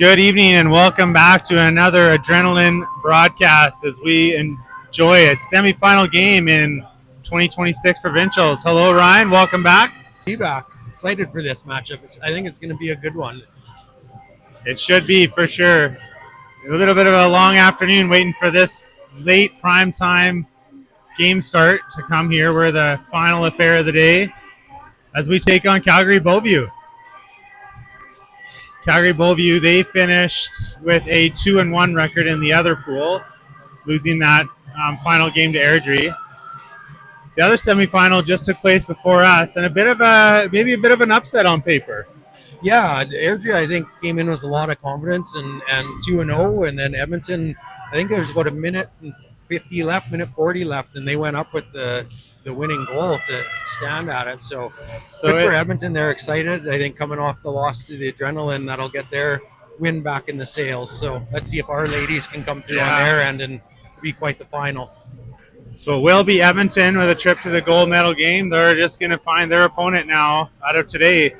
Good evening and welcome back to another Adrenaline broadcast as we enjoy a semifinal game in 2026 Provincials. Hello, Ryan. Welcome back. Be back. Excited for this matchup. I think it's going to be a good one. It should be for sure. A little bit of a long afternoon waiting for this late prime time game start to come here. We're the final affair of the day as we take on Calgary Beauview. Calgary Beauview, they finished with a 2-1 record in the other pool, losing that final game to Airdrie. The other semifinal just took place before us, and maybe a bit of an upset on paper. Yeah, Airdrie I think came in with a lot of confidence and 2-0, and then Edmonton, I think there was about a minute and 50 left, minute 40 left, and they went up with the winning goal to stand at it. So good for Edmonton. They're excited. I think coming off the loss to the Adrenaline, that'll get their win back in the sails. So let's see if our ladies can come through on their end and be quite the final. So it will be Edmonton with a trip to the gold medal game. They're just going to find their opponent now out of today.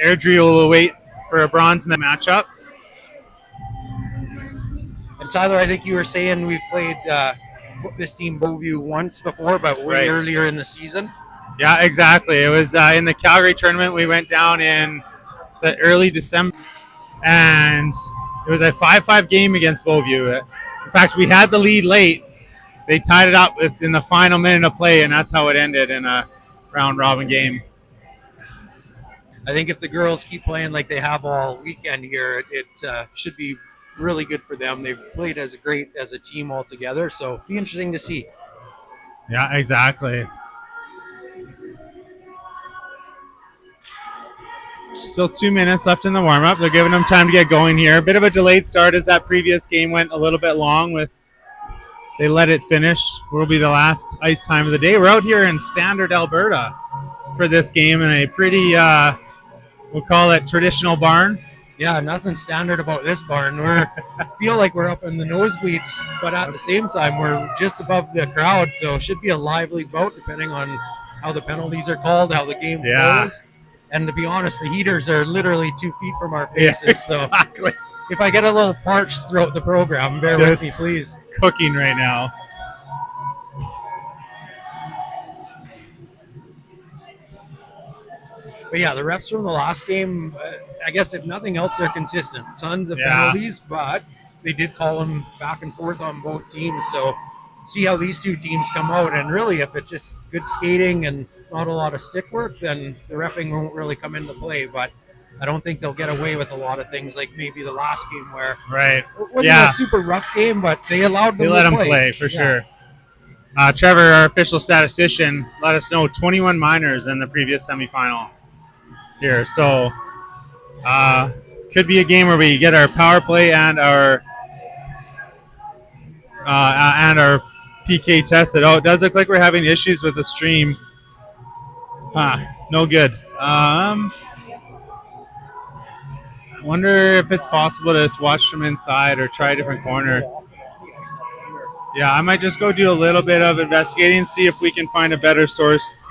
Airdrie will wait for a bronze matchup. And Tyler, I think you were saying we've played this team Beauview once before, but way earlier in the season. Yeah, exactly. It was in the Calgary tournament. We went down in early December, and it was a 5-5 game against Beauview. In fact, we had the lead late. They tied it up in the final minute of play, and that's how it ended in a round-robin game. I think if the girls keep playing like they have all weekend here, it should be really good for them. They've played as a team all together, so it'll be interesting to see. Yeah, exactly. Still 2 minutes left in the warm-up. They're giving them time to get going here. A bit of a delayed start as that previous game went a little bit long they let it finish. Will be the last ice time of the day. We're out here in Standard, Alberta for this game in a pretty, we'll call it traditional barn. Yeah, nothing standard about this barn. Feel like we're up in the nosebleeds, but at the same time, we're just above the crowd, so it should be a lively bout depending on how the penalties are called, how the game goes. And to be honest, the heaters are literally 2 feet from our faces. Yeah, exactly. So if I get a little parched throughout the program, bear with me, please. Cooking right now. But yeah, the refs from the last game, I guess if nothing else, they're consistent. Tons of penalties, but they did call them back and forth on both teams. So see how these two teams come out. And really, if it's just good skating and not a lot of stick work, then the reffing won't really come into play. But I don't think they'll get away with a lot of things like maybe the last game where it wasn't a super rough game, but they allowed them to play. They let them play, for sure. Trevor, our official statistician, let us know 21 minors in the previous semifinal here. So could be a game where we get our power play and our PK tested. Oh, it does look like we're having issues with the stream. No good. I wonder if it's possible to just watch from inside or try a different corner. Yeah, I might just go do a little bit of investigating, see if we can find a better source.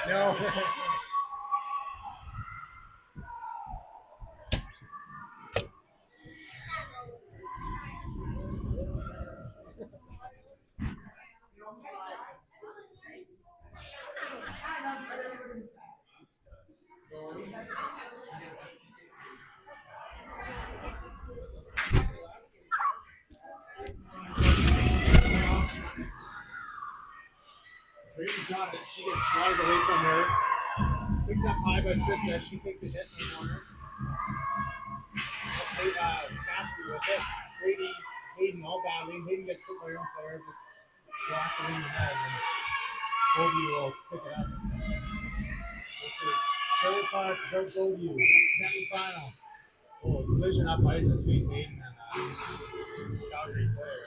No. Brady got it. She gets slotted away from her. Picked up high by Trisha. She takes a hit in the corner. Cassidy with it. Brady, Hayden all badly. Hayden gets hit by her own player. Just slap it in the head. And Bovey will pick it up. This is Sherwood Park, Bovey, semi-final. Oh, collision up ice between Hayden and Calgary player.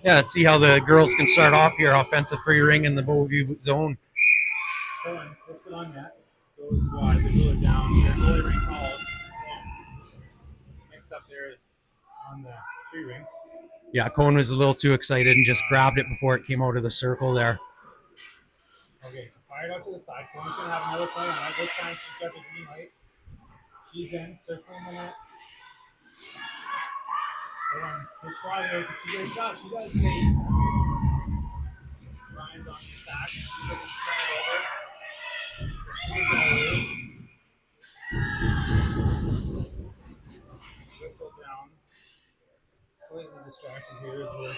Yeah, let's see how the girls can start off here. Offensive free ring in the Bellevue zone. Cohen flips it on net. Goes wide. They pull it down. Their goalie ring calls. Mix up there on the free ring. Yeah, Cohen was a little too excited and just grabbed it before it came out of the circle there. Okay, so fired out to the side. Cohen's going to have another play on it. This time she's got the green light. She's in, circling the net. Good try there. Did she get a shot? She does save. Ryan's on the attack. She's going to turn it over. She's going to lose. Whistle down. Slightly distracted here as we're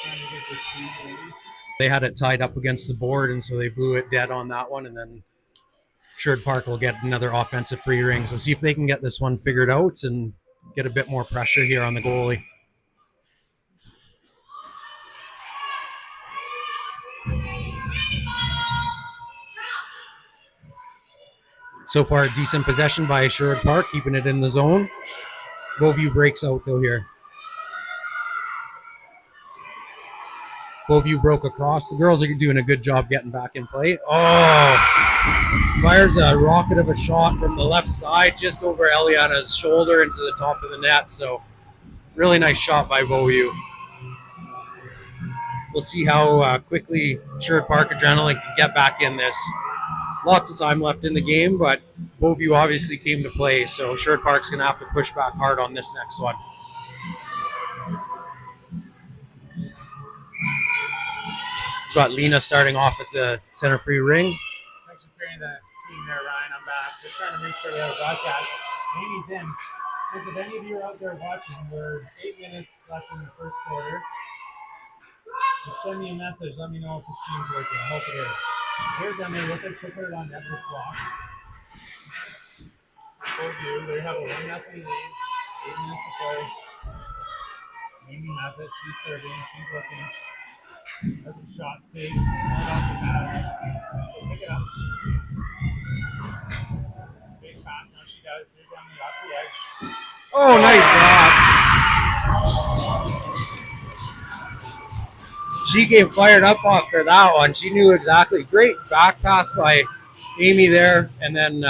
trying to get this speed going. They had it tied up against the board, and so they blew it dead on that one, and then Sherwood Park will get another offensive free ring. So see if they can get this one figured out and get a bit more pressure here on the goalie. So far, decent possession by Sherwood Park, keeping it in the zone. Bellevue breaks out, though, here. Bellevue broke across. The girls are doing a good job getting back in play. Oh! Fires a rocket of a shot from the left side, just over Eliana's shoulder into the top of the net. So, really nice shot by Bellevue. We'll see how quickly Sherwood Park Adrenaline can get back in this. Lots of time left in the game, but Bellevue obviously came to play, so Sherwood Park's going to have to push back hard on this next one. Got Lena starting off at the center free ring. Thanks for carrying that team there, Ryan. I'm back. Just trying to make sure we have a broadcast. Amy's in. If any of you are out there watching, we're 8 minutes left in the first quarter. Just send me a message. Let me know if the stream's working. I hope it is. Here's Emily with it. She'll put it on Edward's block. Bellevue, they have a 1-0 lead. 8 minutes to play. Amy has it. She's serving. She's looking. That's a shot save. Right off the bat. She'll pick it up. Big pass. Now she does. Here's Emily off the edge. Oh, nice drop. She came fired up after that one. She knew exactly. Great back pass by Amy there. And then,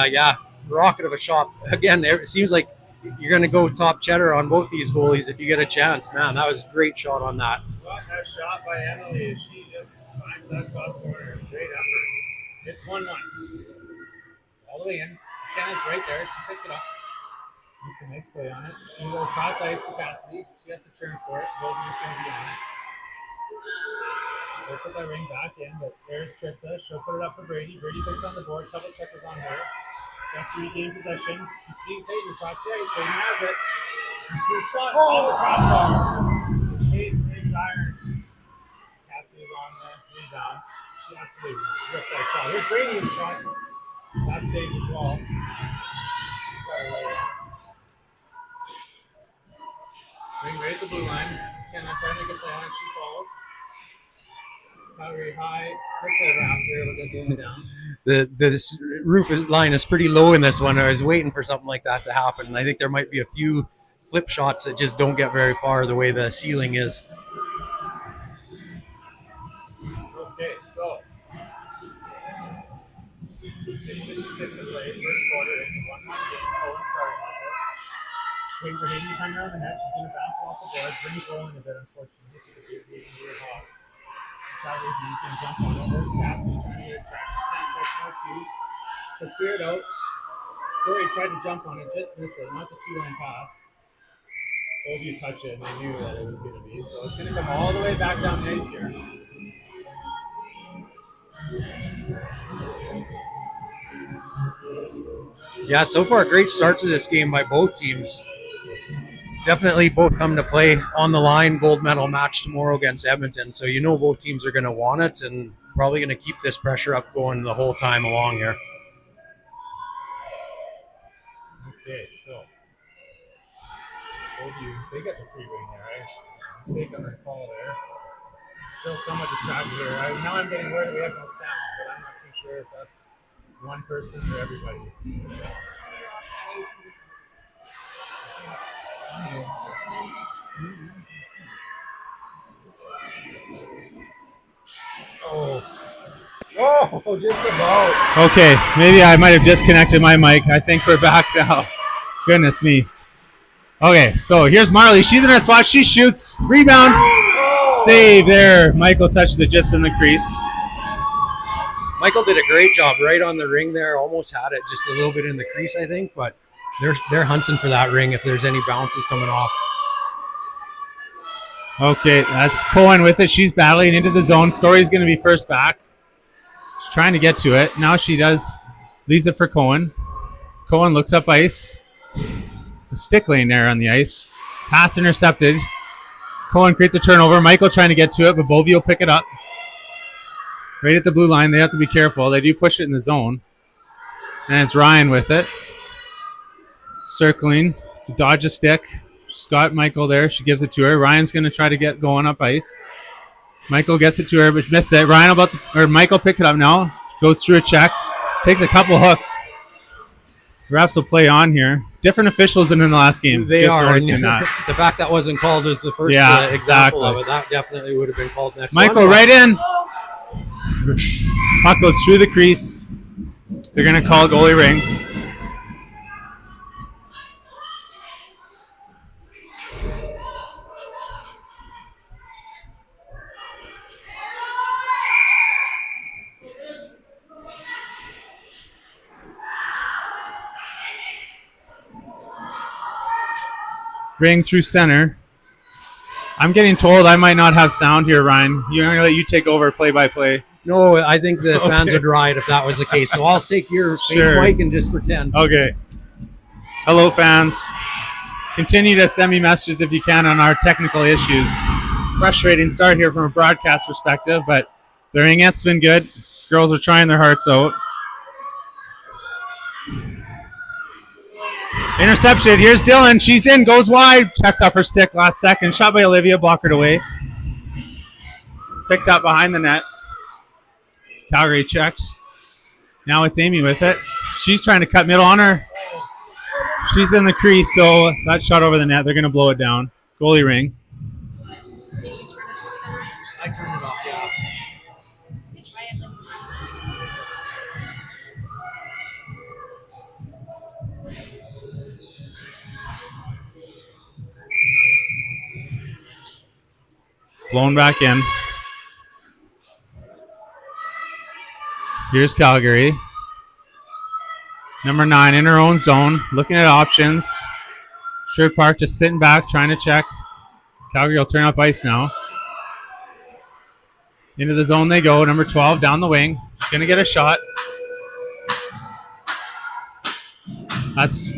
rocket of a shot. Again, it seems like you're going to go top cheddar on both these goalies if you get a chance. Man, that was a great shot on that. Well, that shot by Emily, she just finds that top corner. Great effort. It's 1-1. All the way in. Kenna's right there. She picks it up. Makes a nice play on it. She will cross ice to Cassidy. She has to turn for it. Logan's going to be on it. They'll put that ring back in, but there's Trista. She'll put it up for Brady. Brady picks on the board. Couple checkers on her. Has to regain possession. She sees Hayden across the ice. Hayden has it. She's shot off the crossbar. Hayden's iron. Cassidy's on the rebound. She absolutely ripped that shot. Here's Brady's shot. That's saved as well. She's got it away. Ring right at the blue line. Cannot try to make a play on it. She falls. Very high. Looks like Rams are able to get going down. The roof line is pretty low in this one. I was waiting for something like that to happen. And I think there might be a few flip shots that just don't get very far the way the ceiling is. Okay, so First quarter, it's a 1-1 game. Cohen starting with it. Waiting for Hayden to come around the net. She's going to bounce it off the board. Brings rolling a bit, unfortunately. It's weird hot. Calgary B's going to jump on it. There's Cassidy trying to get a track. Can't catch no two. She'll clear it out. Story tried to jump on it, just missed it. Not the two-line pass. Both you touch it, and they knew that it was going to be. So it's going to come all the way back down the ice here. Yeah, so far a great start to this game by both teams. Definitely both come to play on the line. Gold medal match tomorrow against Edmonton. So you know both teams are going to want it and probably going to keep this pressure up going the whole time along here. Okay, so both you, they got the free wing there, right? Mistake on their call there. Still somewhat distracted here. Now I'm getting worried we have no sound, but I'm not too sure if that's one person or everybody. Oh, just about. Okay, maybe I might have disconnected my mic. I think we're back now. Goodness me. Okay, so here's Marley. She's in her spot. She shoots. Rebound. Save there. Michael touches it just in the crease. Michael did a great job right on the ring there. Almost had it just a little bit in the crease, I think, but they're hunting for that ring if there's any bounces coming off. Okay, that's Cohen with it. She's battling into the zone. Story's going to be first back. She's trying to get to it. Now she does. Leaves it for Cohen. Cohen looks up ice. It's a stick lane there on the ice. Pass intercepted. Cohen creates a turnover. Michael trying to get to it, but Bovey will pick it up. Right at the blue line. They have to be careful. They do push it in the zone. And it's Ryan with it. Circling. It's a dodge a stick. She's got Michael there. She gives it to her. Ryan's going to try to get going up ice. Michael gets it to her, but missed it. Michael picked it up now. Goes through a check. Takes a couple hooks. Refs will play on here. Different officials than in the last game. They Just are. noticing that. The fact that wasn't called was the first example exactly. of it. That definitely would have been called next. Michael right in. Puck goes through the crease. They're going to call goalie ring. Ring through center. I'm getting told I might not have sound here, Ryan. I'm going to let you take over play-by-play. No, I think the fans would riot if that was the case. So I'll take your mic and just pretend. Okay. Hello, fans. Continue to send me messages if you can on our technical issues. Frustrating start here from a broadcast perspective, but the ringette's been good. Girls are trying their hearts out. Interception. Here's Dylan. She's in. Goes wide. Checked off her stick last second. Shot by Olivia. Blockered away. Picked up behind the net. Calgary checked. Now it's Amy with it. She's trying to cut middle on her. She's in the crease, so that shot over the net. They're going to blow it down. Goalie ring. I turned it off, yeah. Blown back in. Here's Calgary. Number 9 in her own zone, looking at options. Sherwood Park just sitting back, trying to check. Calgary will turn up ice now. Into the zone they go. Number 12 down the wing. She's going to get a shot. That's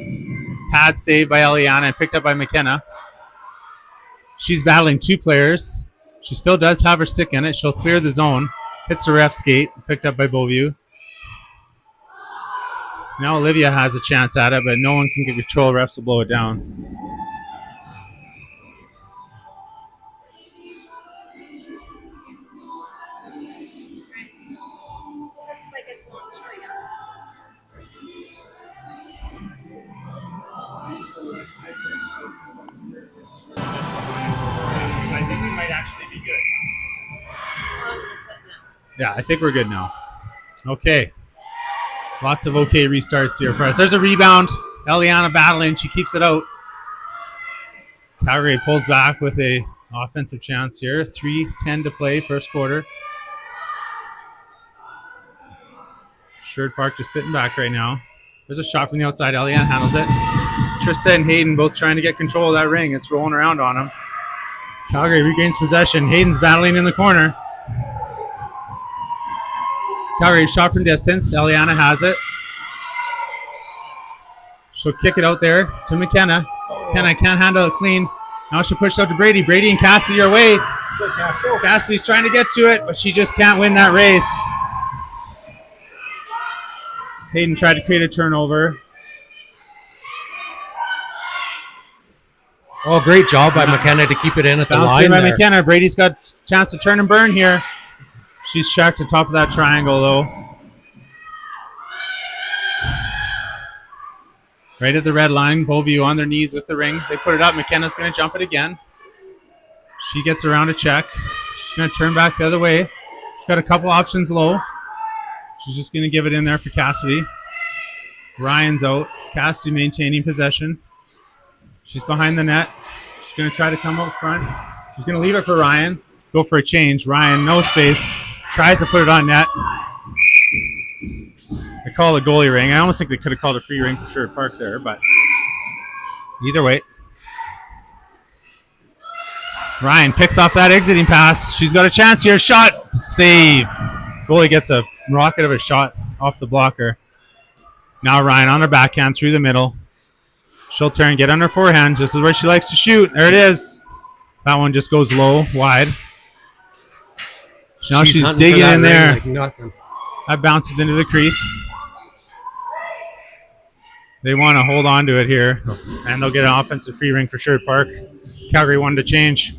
pad saved by Eliana and picked up by McKenna. She's battling two players. She still does have her stick in it. She'll clear the zone. Hits the ref skate. Picked up by Beauview. Now Olivia has a chance at it, but no one can get control. Refs will blow it down. I think we might actually be good. Yeah, I think we're good now. Okay. Lots of okay restarts here for us. There's a rebound. Eliana battling. She keeps it out. Calgary pulls back with a offensive chance here. 3:10 to play, first quarter. Sherwood Park just sitting back right now. There's a shot from the outside. Eliana handles it. Trista and Hayden both trying to get control of that ring. It's rolling around on them. Calgary regains possession. Hayden's battling in the corner. Calgary shot from distance. Eliana has it. She'll kick it out there to McKenna. McKenna can't handle it clean. Now she'll push it out to Brady. Brady and Cassidy are away. Cassidy's trying to get to it, but she just can't win that race. Hayden tried to create a turnover. Oh, great job by McKenna to keep it in at the line by there. McKenna. Brady's got a chance to turn and burn here. She's checked to top of that triangle, though. Right at the red line. Beauview on their knees with the ring. They put it up. McKenna's going to jump it again. She gets around a check. She's going to turn back the other way. She's got a couple options low. She's just going to give it in there for Cassidy. Ryan's out. Cassidy maintaining possession. She's behind the net. She's going to try to come out front. She's going to leave it for Ryan. Go for a change. Ryan, no space. Tries to put it on net. They call it a goalie ring. I almost think they could have called a free ring for Sherwood Park there, but either way. Ryan picks off that exiting pass. She's got a chance here. Shot. Save. Goalie gets a rocket of a shot off the blocker. Now Ryan on her backhand through the middle. She'll turn, get on her forehand. This is where she likes to shoot. There it is. That one just goes low, wide. Now she's digging in there. Like nothing. That bounces into the crease. They want to hold on to it here, and they'll get an offensive free ring for Sherwood Park. Calgary wanted to change.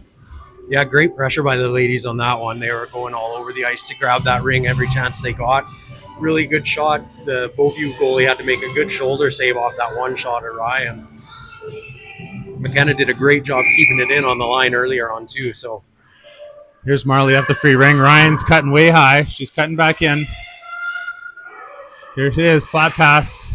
Yeah, great pressure by the ladies on that one. They were going all over the ice to grab that ring every chance they got. Really good shot. The Beauview goalie had to make a good shoulder save off that one shot at Ryan. McKenna did a great job keeping it in on the line earlier on too. So here's Marley off the free ring. Ryan's cutting way high. She's cutting back in. Here she is, flat pass.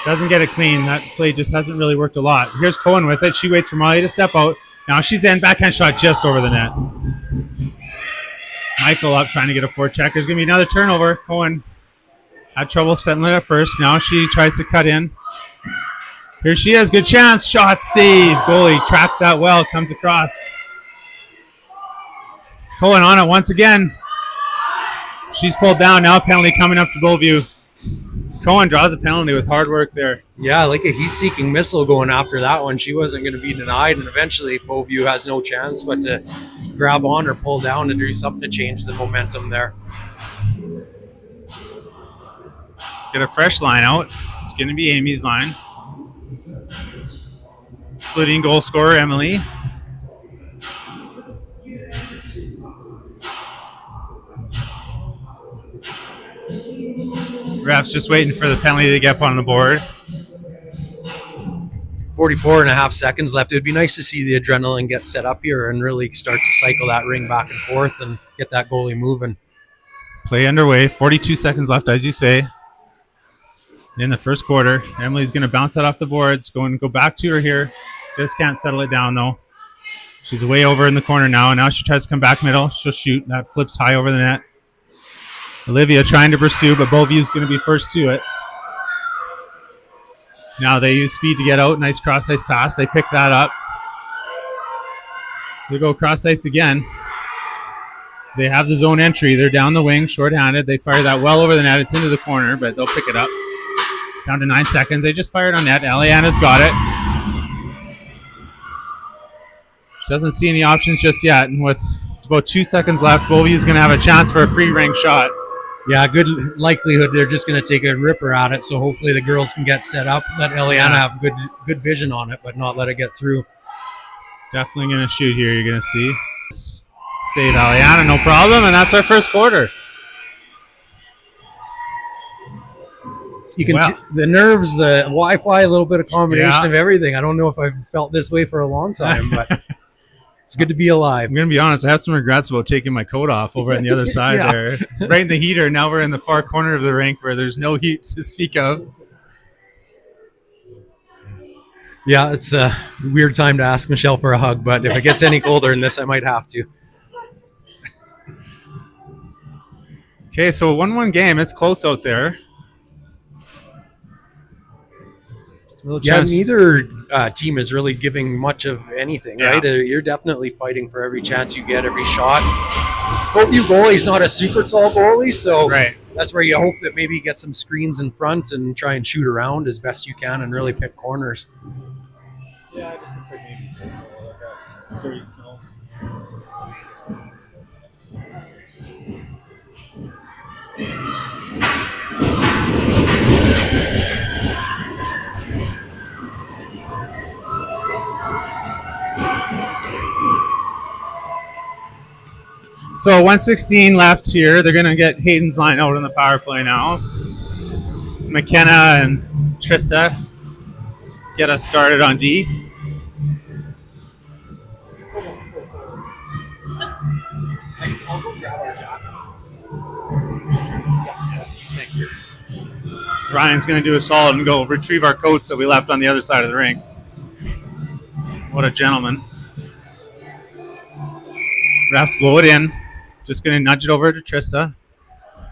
Doesn't get it clean. That play just hasn't really worked a lot. Here's Cohen with it. She waits for Marley to step out. Now she's in. Backhand shot just over the net. Michael up trying to get a forecheck. There's going to be another turnover. Cohen had trouble settling it at first. Now she tries to cut in. Here she is. Good chance. Shot save. Goalie tracks that well. Comes across. Cohen on it once again. She's pulled down. Now penalty coming up to Beauview. Cohen draws a penalty with hard work there. Yeah, like a heat-seeking missile going after that one. She wasn't going to be denied, and eventually Beauview has no chance but to grab on or pull down and do something to change the momentum there. Get a fresh line out. It's going to be Amy's line, including goal scorer Emily. Ref's just waiting for the penalty to get up on the board. 44 and a half seconds left. It would be nice to see the adrenaline get set up here and really start to cycle that ring back and forth and get that goalie moving. Play underway. 42 seconds left, as you say, in the first quarter. Emily's going to bounce that off the boards. Going to go back to her here. Just can't settle it down, though. She's way over in the corner now. Now she tries to come back middle. She'll shoot. That flips high over the net. Olivia trying to pursue, but Beauview's going to be first to it. Now they use speed to get out. Nice cross-ice pass. They pick that up. They go cross-ice again. They have the zone entry. They're down the wing, shorthanded. They fire that well over the net. It's into the corner, but they'll pick it up. Down to 9 seconds. They just fired on net. Eliana's got it. She doesn't see any options just yet. And with about 2 seconds left, Beauview's going to have a chance for a free ring shot. Yeah, good likelihood they're just going to take a ripper at it, so hopefully the girls can get set up, let Eliana have good vision on it, but not let it get through. Definitely going to shoot here, you're going to see. Save Eliana, no problem, and that's our first quarter. You can see the nerves, the Wi-Fi, a little bit of combination of everything. I don't know if I've felt this way for a long time, but It's good to be alive. I'm going to be honest. I have some regrets about taking my coat off over on the other side Yeah. there. Right in the heater. Now we're in the far corner of the rink where there's no heat to speak of. Yeah, it's a weird time to ask Michelle for a hug, but if it gets any colder than this, I might have to. Okay, so a 1-1 game. It's close out there. Yeah, neither team is really giving much of anything, right? You're definitely fighting for every chance you get, every shot. Hope you goalie's not a super tall goalie, so that's where you hope that maybe you get some screens in front and try and shoot around as best you can and really pick corners. Yeah, it just looks like maybe like a dirty snow. So 116 left here. They're going to get Hayden's line out on the power play now. McKenna and Trista get us started on D. I'll go grab our jackets. Thank you. Ryan's going to do a solid and go retrieve our coats that we left on the other side of the rink. What a gentleman. Refs blow it in. Just going to nudge it over to Trista.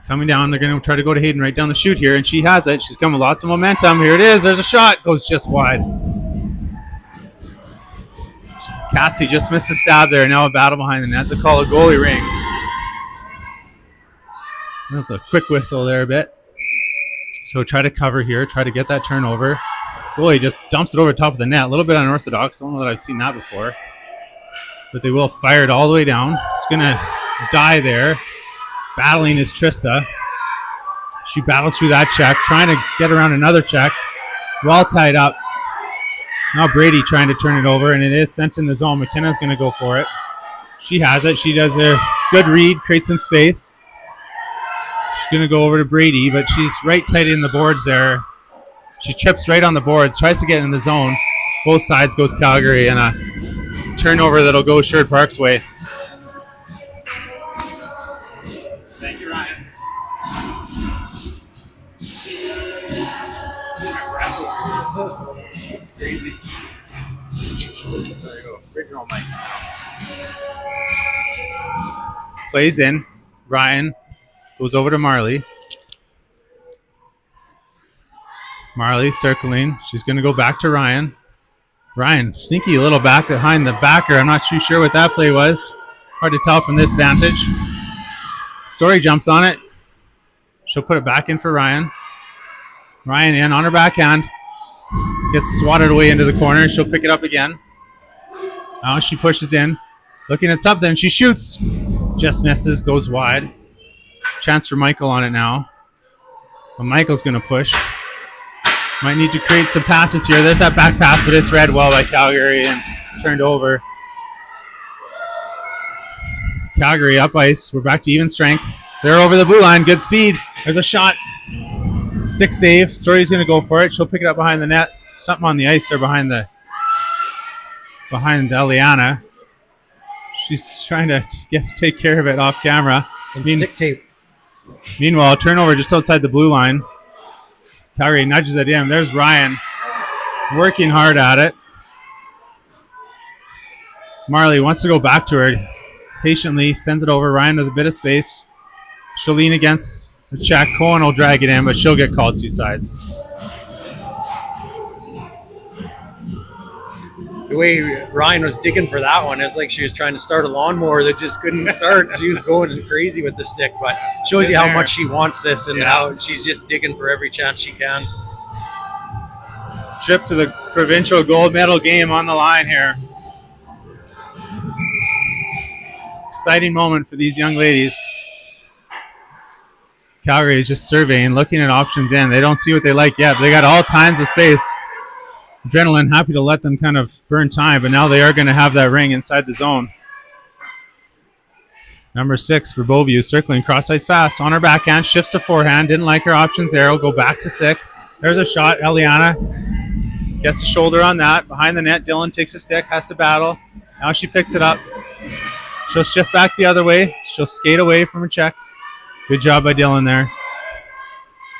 Coming down, they're going to try to go to Hayden right down the chute here, and she has it. She's coming with lots of momentum. Here it is. There's a shot. Goes just wide. Cassie just missed a stab there. Now a battle behind the net. They call a goalie ring. That's a quick whistle there a bit. So try to cover here. Try to get that turnover. Goalie just dumps it over top of the net. A little bit unorthodox. Don't know that I've seen that before. But they will fire it all the way down. It's going to die there. Battling is Trista. She battles through that check, trying to get around another check. Well tied up. Now Brady trying to turn it over, and it is sent in the zone. McKenna's going to go for it. She has it. She does a good read, creates some space. She's going to go over to Brady, but she's right tight in the boards there. She chips right on the boards, tries to get in the zone. Both sides goes Calgary, and a turnover that'll go Sherwood Park's way. Thank you, Ryan. It's crazy. There you go. Original mic. Plays in. Ryan goes over to Marley. Marley circling. She's going to go back to Ryan. Ryan, sneaky little back behind the backer. I'm not too sure what that play was. Hard to tell from this vantage. Story jumps on it. She'll put it back in for Ryan. Ryan in on her backhand. Gets swatted away into the corner. She'll pick it up again. Now she pushes in. Looking at something. She shoots. Just misses. Goes wide. Chance for Michael on it now. But Michael's going to push. Might need to create some passes here. There's that back pass, but it's read well by Calgary and turned over. Calgary up ice. We're back to even strength. They're over the blue line. Good speed. There's a shot. Stick save. Story's going to go for it. She'll pick it up behind the net. Something on the ice there behind Eliana. She's trying to take care of it off camera. Some stick tape. Meanwhile, turnover just outside the blue line. Calgary nudges it in. There's Ryan working hard at it. Marley wants to go back to her. Patiently sends it over. Ryan with a bit of space. She'll lean against the check. Cohen will drag it in, but she'll get called two sides. The way Ryan was digging for that one, it's like she was trying to start a lawnmower that just couldn't start. She was going crazy with the stick, but shows you how much she wants this and how she's just digging for every chance she can. Trip to the provincial gold medal game on the line here. Exciting moment for these young ladies. Calgary is just surveying, looking at options in. They don't see what they like yet, but they got all kinds of space. Adrenaline happy to let them kind of burn time, but now they are going to have that ring inside the zone. Number 6 for Beauview, circling cross-ice pass on her backhand, shifts to forehand, didn't like her options there, will go back to 6. There's a shot, Eliana gets a shoulder on that, behind the net, Dylan takes a stick, has to battle. Now she picks it up. She'll shift back the other way. She'll skate away from her check. Good job by Dylan there.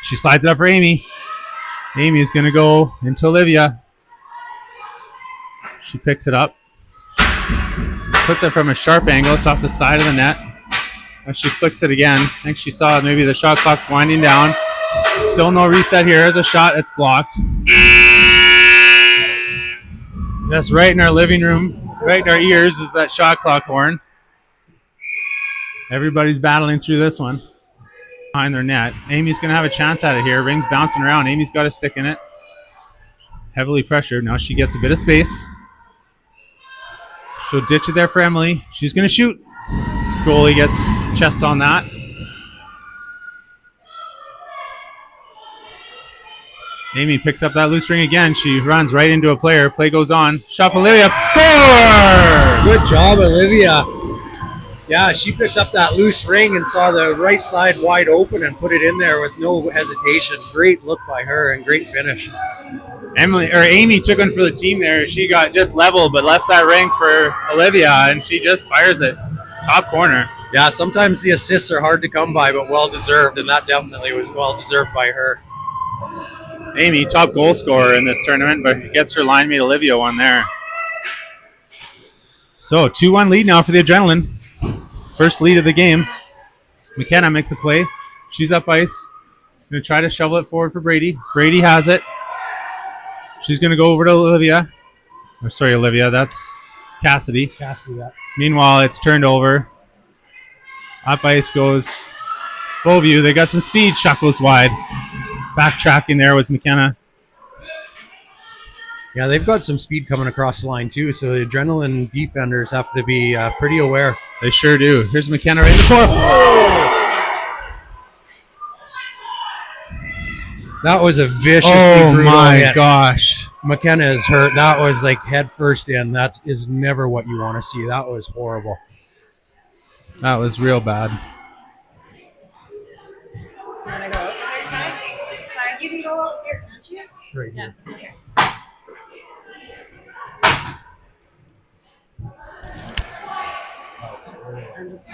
She slides it up for Amy. Amy is going to go into Olivia. She picks it up. Puts it from a sharp angle. It's off the side of the net. As she flicks it again. I think she saw maybe the shot clock's winding down. Still no reset here. There's a shot. It's blocked. That's right in our living room. Right in our ears is that shot clock horn. Everybody's battling through this one. Behind their net. Amy's going to have a chance at it here. Ring's bouncing around. Amy's got a stick in it. Heavily pressured. Now she gets a bit of space. She'll ditch it there for Emily. She's going to shoot. Goalie gets chest on that. Amy picks up that loose ring again. She runs right into a player. Play goes on. Shot for Olivia. Score! Good job, Olivia. Yeah, she picked up that loose ring and saw the right side wide open and put it in there with no hesitation. Great look by her and great finish. Amy took one for the team there. She got just level, but left that ring for Olivia, and she just fires it. Top corner. Yeah, sometimes the assists are hard to come by, but well-deserved, and that definitely was well-deserved by her. Amy, top goal scorer in this tournament, but gets her line mate Olivia one there. So 2-1 lead now for the Adrenaline. First lead of the game. McKenna makes a play. She's up ice. Going to try to shovel it forward for Brady. Brady has it. She's going to go over to Olivia. Oh, sorry, Olivia. That's Cassidy. Yeah. Meanwhile, it's turned over. Up ice goes Beauview. They got some speed. Shot goes wide. Backtracking there was McKenna. Yeah, they've got some speed coming across the line too, so the Adrenaline defenders have to be pretty aware. They sure do. Here's McKenna right in the corner. That was a viciously brutal hit. Gosh. McKenna is hurt. That was like head first in. That is never what you want to see. That was horrible. That was real bad. So I'm gonna go over there, Ty. Ty, you can go over here, can't you? Right Yeah. here. Okay. I'm just.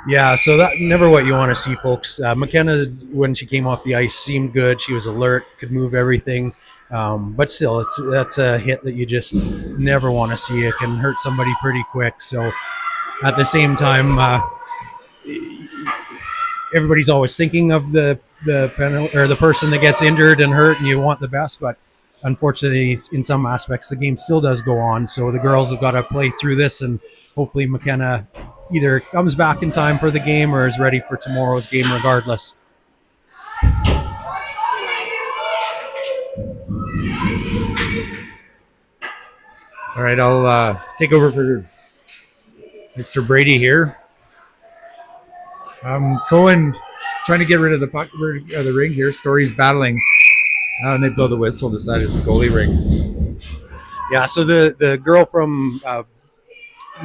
Yeah, so that never what you want to see, folks. McKenna, when she came off the ice, seemed good. She was alert, could move everything, but still, that's a hit that you just never want to see. It can hurt somebody pretty quick. So, at the same time, everybody's always thinking of the penalty or the person that gets injured and hurt, and you want the best. But unfortunately, in some aspects, the game still does go on. So the girls have got to play through this, and hopefully McKenna either comes back in time for the game or is ready for tomorrow's game, regardless. All right, I'll take over for Mr. Brady here. Cohen trying to get rid of the puck, the ring here. Story's battling. And they blow the whistle, decide it's a goalie ring. Yeah, so the girl from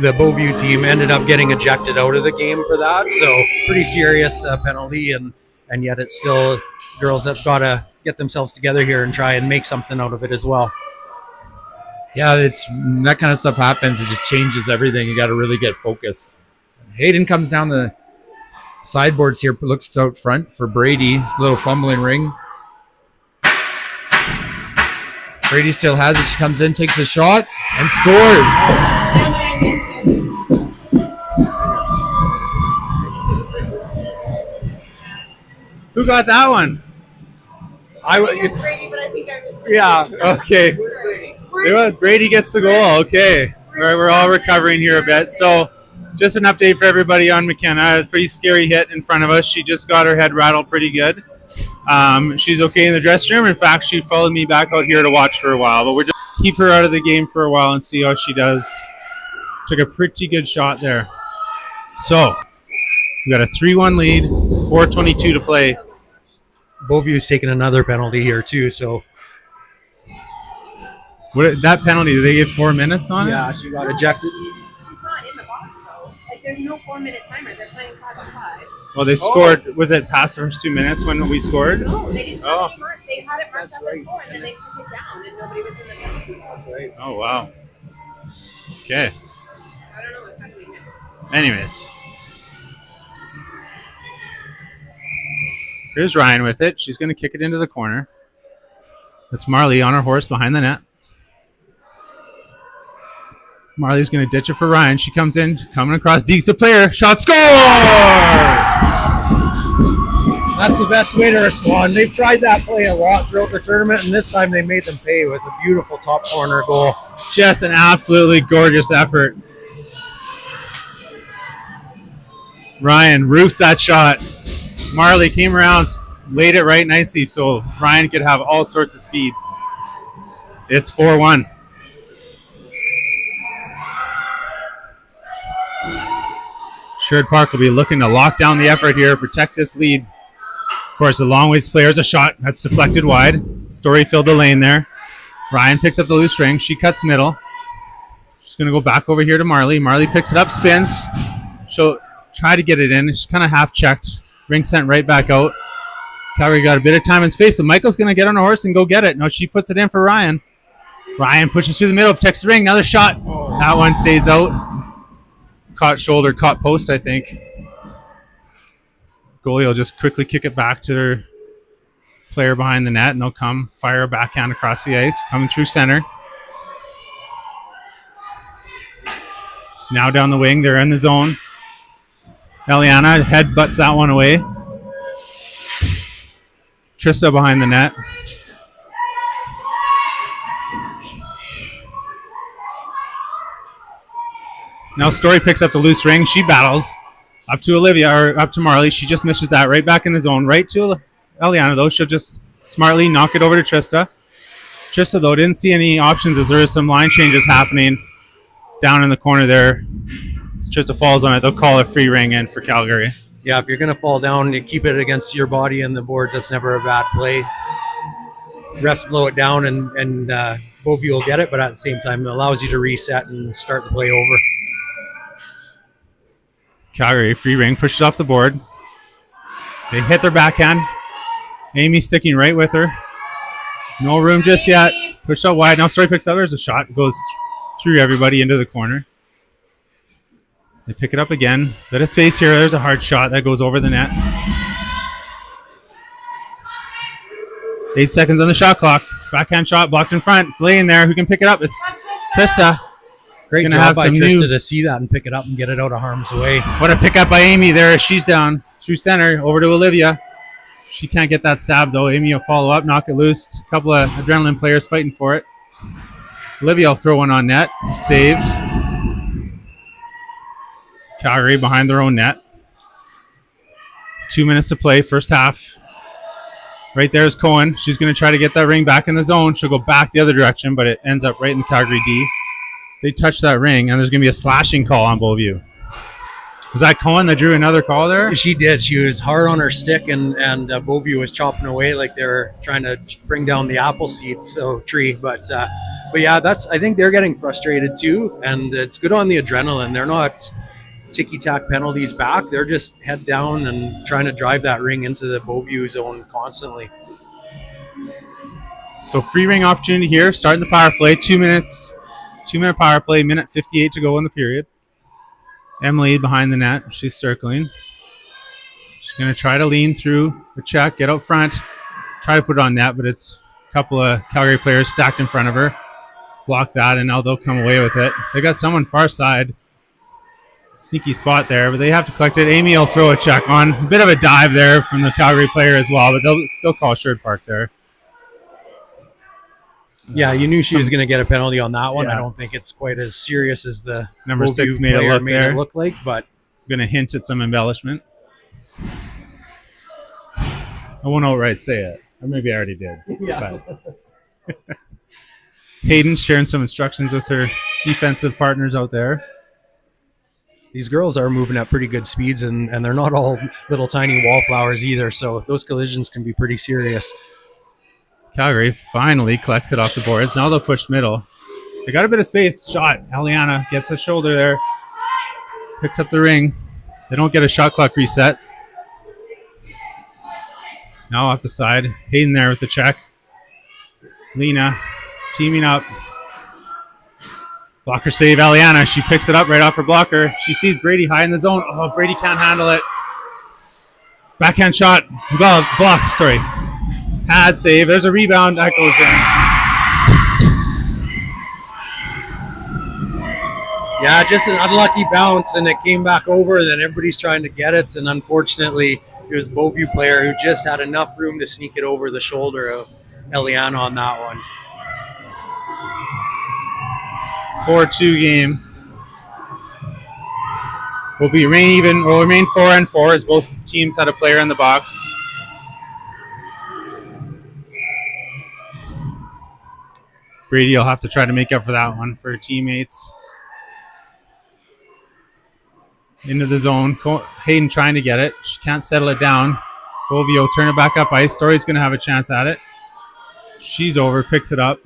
the Beauview team ended up getting ejected out of the game for that. So pretty serious penalty, and yet it's still girls have got to get themselves together here and try and make something out of it as well. Yeah, it's that kind of stuff happens. It just changes everything. You got to really get focused. Hayden comes down the sideboards here, looks out front for Brady. It's a little fumbling ring. Brady still has it. She comes in, takes a shot, and scores. Who got that one? I think it was Brady, but I think I was. Yeah, okay. It was. Brady gets the goal. Okay. We're all recovering here a bit. So just an update for everybody on McKenna. A pretty scary hit in front of us. She just got her head rattled pretty good. She's okay in the dressing room. In fact, she followed me back out here to watch for a while. But we're just keep her out of the game for a while and see how she does. Took a pretty good shot there. So we got a 3-1 lead, 4:22 to play. Beauview's taking another penalty here too. So What that penalty? Did they give 4 minutes on it? yeah, she got ejected. She's not in the box though. Like there's no 4-minute timer. They're playing 5-on-5. Well, they scored. Was it past the first 2 minutes when we scored? No, they didn't. Oh. They had it marked up as 4, and then they took it down, and nobody was in the penalty box. Oh, wow. Okay. So I don't know what's happening now. Anyways. Here's Ryan with it. She's going to kick it into the corner. That's Marley on her horse behind the net. Marley's going to ditch it for Ryan. She comes in, coming across, dekes the player. Shot, score! That's the best way to respond. They've tried that play a lot throughout the tournament, and this time they made them pay with a beautiful top corner goal. Just an absolutely gorgeous effort. Ryan roofs that shot. Marley came around, laid it right nicely so Ryan could have all sorts of speed. It's 4-1. Sherwood Park will be looking to lock down the effort here, protect this lead. Of course, a long ways player is a shot. That's deflected wide. Story filled the lane there. Ryan picks up the loose ring. She cuts middle. She's going to go back over here to Marley. Marley picks it up, spins. She'll try to get it in. She's kind of half-checked. Ring sent right back out. Calgary got a bit of time and space, so Michael's going to get on a horse and go get it. No, she puts it in for Ryan. Ryan pushes through the middle, protects the ring. Another shot. That one stays out. Caught shoulder, caught post, I think. Goalie will just quickly kick it back to their player behind the net, and they'll come fire a backhand across the ice, coming through center. Now down the wing, they're in the zone. Eliana headbutts that one away. Trista behind the net. Now Story picks up the loose ring. She battles up to Olivia, or up to Marley. She just misses that right back in the zone. Right to Eliana, though. She'll just smartly knock it over to Trista. Trista, though, didn't see any options as there was some line changes happening down in the corner there. As Trista falls on it, they'll call a free ring in for Calgary. Yeah, if you're going to fall down, you keep it against your body and the boards. That's never a bad play. Refs blow it down, and Beauview will get it, but at the same time, it allows you to reset and start the play over. Calgary, free ring, pushes off the board. They hit their backhand. Amy sticking right with her. No room just yet. Pushed out wide. Now Story picks up. There's a shot. Goes through everybody into the corner. They pick it up again. Bit of space here. There's a hard shot that goes over the net. 8 seconds on the shot clock. Backhand shot blocked in front. It's laying there. Who can pick it up? It's Trista. Great Gonna job have by some Trista new- to see that and pick it up and get it out of harm's way. What a pickup by Amy there. She's down through center. Over to Olivia. She can't get that stab, though. Amy will follow up, knock it loose. A couple of adrenaline players fighting for it. Olivia will throw one on net. Saved. Calgary behind their own net. 2 minutes to play, first half. Right there is Cohen. She's going to try to get that ring back in the zone. She'll go back the other direction, but it ends up right in the Calgary D. They touch that ring, and there's going to be a slashing call on Beauview. Was that Cohen that drew another call there? She did. She was hard on her stick, and Beauview was chopping away like they were trying to bring down the apple seed tree. But yeah, I think they're getting frustrated too, and it's good on the adrenaline. They're not ticky-tack penalties back. They're just head down and trying to drive that ring into the Beauview zone constantly. So free ring opportunity here. Starting the power play. 2 minutes. 2-minute power play. Minute 58 to go in the period. Emily behind the net. She's circling. She's going to try to lean through the check, get out front, try to put it on net, but it's a couple of Calgary players stacked in front of her. Block that, and now they'll come away with it. They got someone far side. Sneaky spot there, but they have to collect it. Amy will throw a check on. A bit of a dive there from the Calgary player as well, but they'll call Sherwood Park there. Yeah, you knew she was going to get a penalty on that one. Yeah. I don't think it's quite as serious as the Number Beauview 6 made it player look there. look like, but Going to hint at some embellishment. I won't outright say it, or maybe I already did. Yeah. But Hayden sharing some instructions with her defensive partners out there. these girls are moving at pretty good speeds, and they're not all little tiny wallflowers either, so those collisions can be pretty serious. Calgary finally collects it off the boards. Now they'll push middle. They got a bit of space. Shot. Eliana gets a shoulder there. Picks up the ring. They don't get a shot clock reset. Now off the side. Hayden there with the check. Lena teaming up. Blocker save. Eliana. She picks it up right off her blocker. She sees Brady high in the zone. Oh, Brady can't handle it. Backhand shot. Block. Sorry. Pad save. There's a rebound. That goes in. Yeah, just an unlucky bounce, and it came back over, and then everybody's trying to get it, and unfortunately, it was Beauview player who just had enough room to sneak it over the shoulder of Eliana on that one. 4-2 game. We'll remain 4-4 as both teams had a player in the box. Brady will have to try to make up for that one for her teammates. Into the zone. Hayden trying to get it. She can't settle it down. Beauview will turn it back up ice. Story's going to have a chance at it. She's over, picks it up.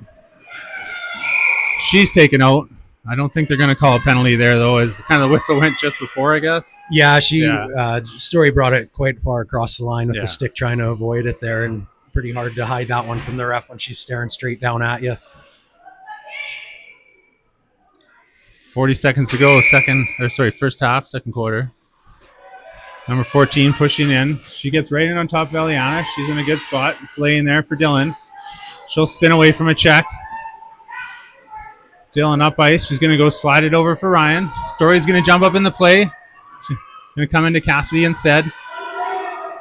She's taken out. I don't think they're going to call a penalty there, though, as kind of the whistle went just before, I guess. Yeah, Story brought it quite far across the line with the stick trying to avoid it there, and pretty hard to hide that one from the ref when she's staring straight down at you. 40 seconds to go, first half, second quarter. Number 14 pushing in. She gets right in on top of Eliana. She's in a good spot. It's laying there for Dylan. She'll spin away from a check. Dylan up ice. She's going to go slide it over for Ryan. Story's going to jump up in the play. She's going to come into Cassidy instead.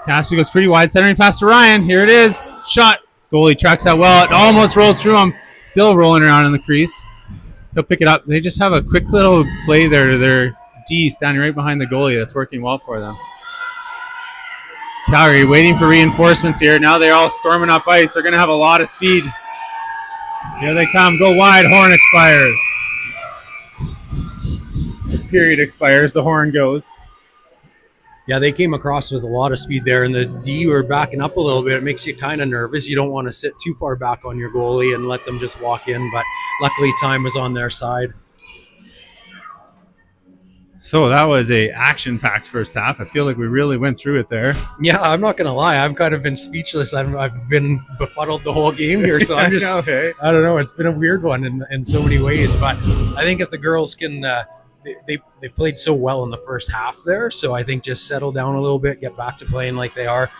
Cassidy goes pretty wide, centering pass to Ryan. Here it is. Shot. Goalie tracks that well. It almost rolls through him. Still rolling around in the crease. He'll pick it up. They just have a quick little play there to their D standing right behind the goalie. That's working well for them. Calgary waiting for reinforcements here. Now they're all storming up ice. They're going to have a lot of speed. Here they come. Go wide. Horn expires. Period expires. The horn goes. Yeah, they came across with a lot of speed there, and the D were backing up a little bit. It makes you kind of nervous. You don't want to sit too far back on your goalie and let them just walk in, but luckily time was on their side. So that was a action-packed first half. I feel like we really went through it there. Yeah, I'm not going to lie. I've kind of been speechless. I've been befuddled the whole game here, so I'm just, Okay. I don't know. It's been a weird one in so many ways, but I think if the girls can they've played so well in the first half there. So I think just settle down a little bit, get back to playing like they are.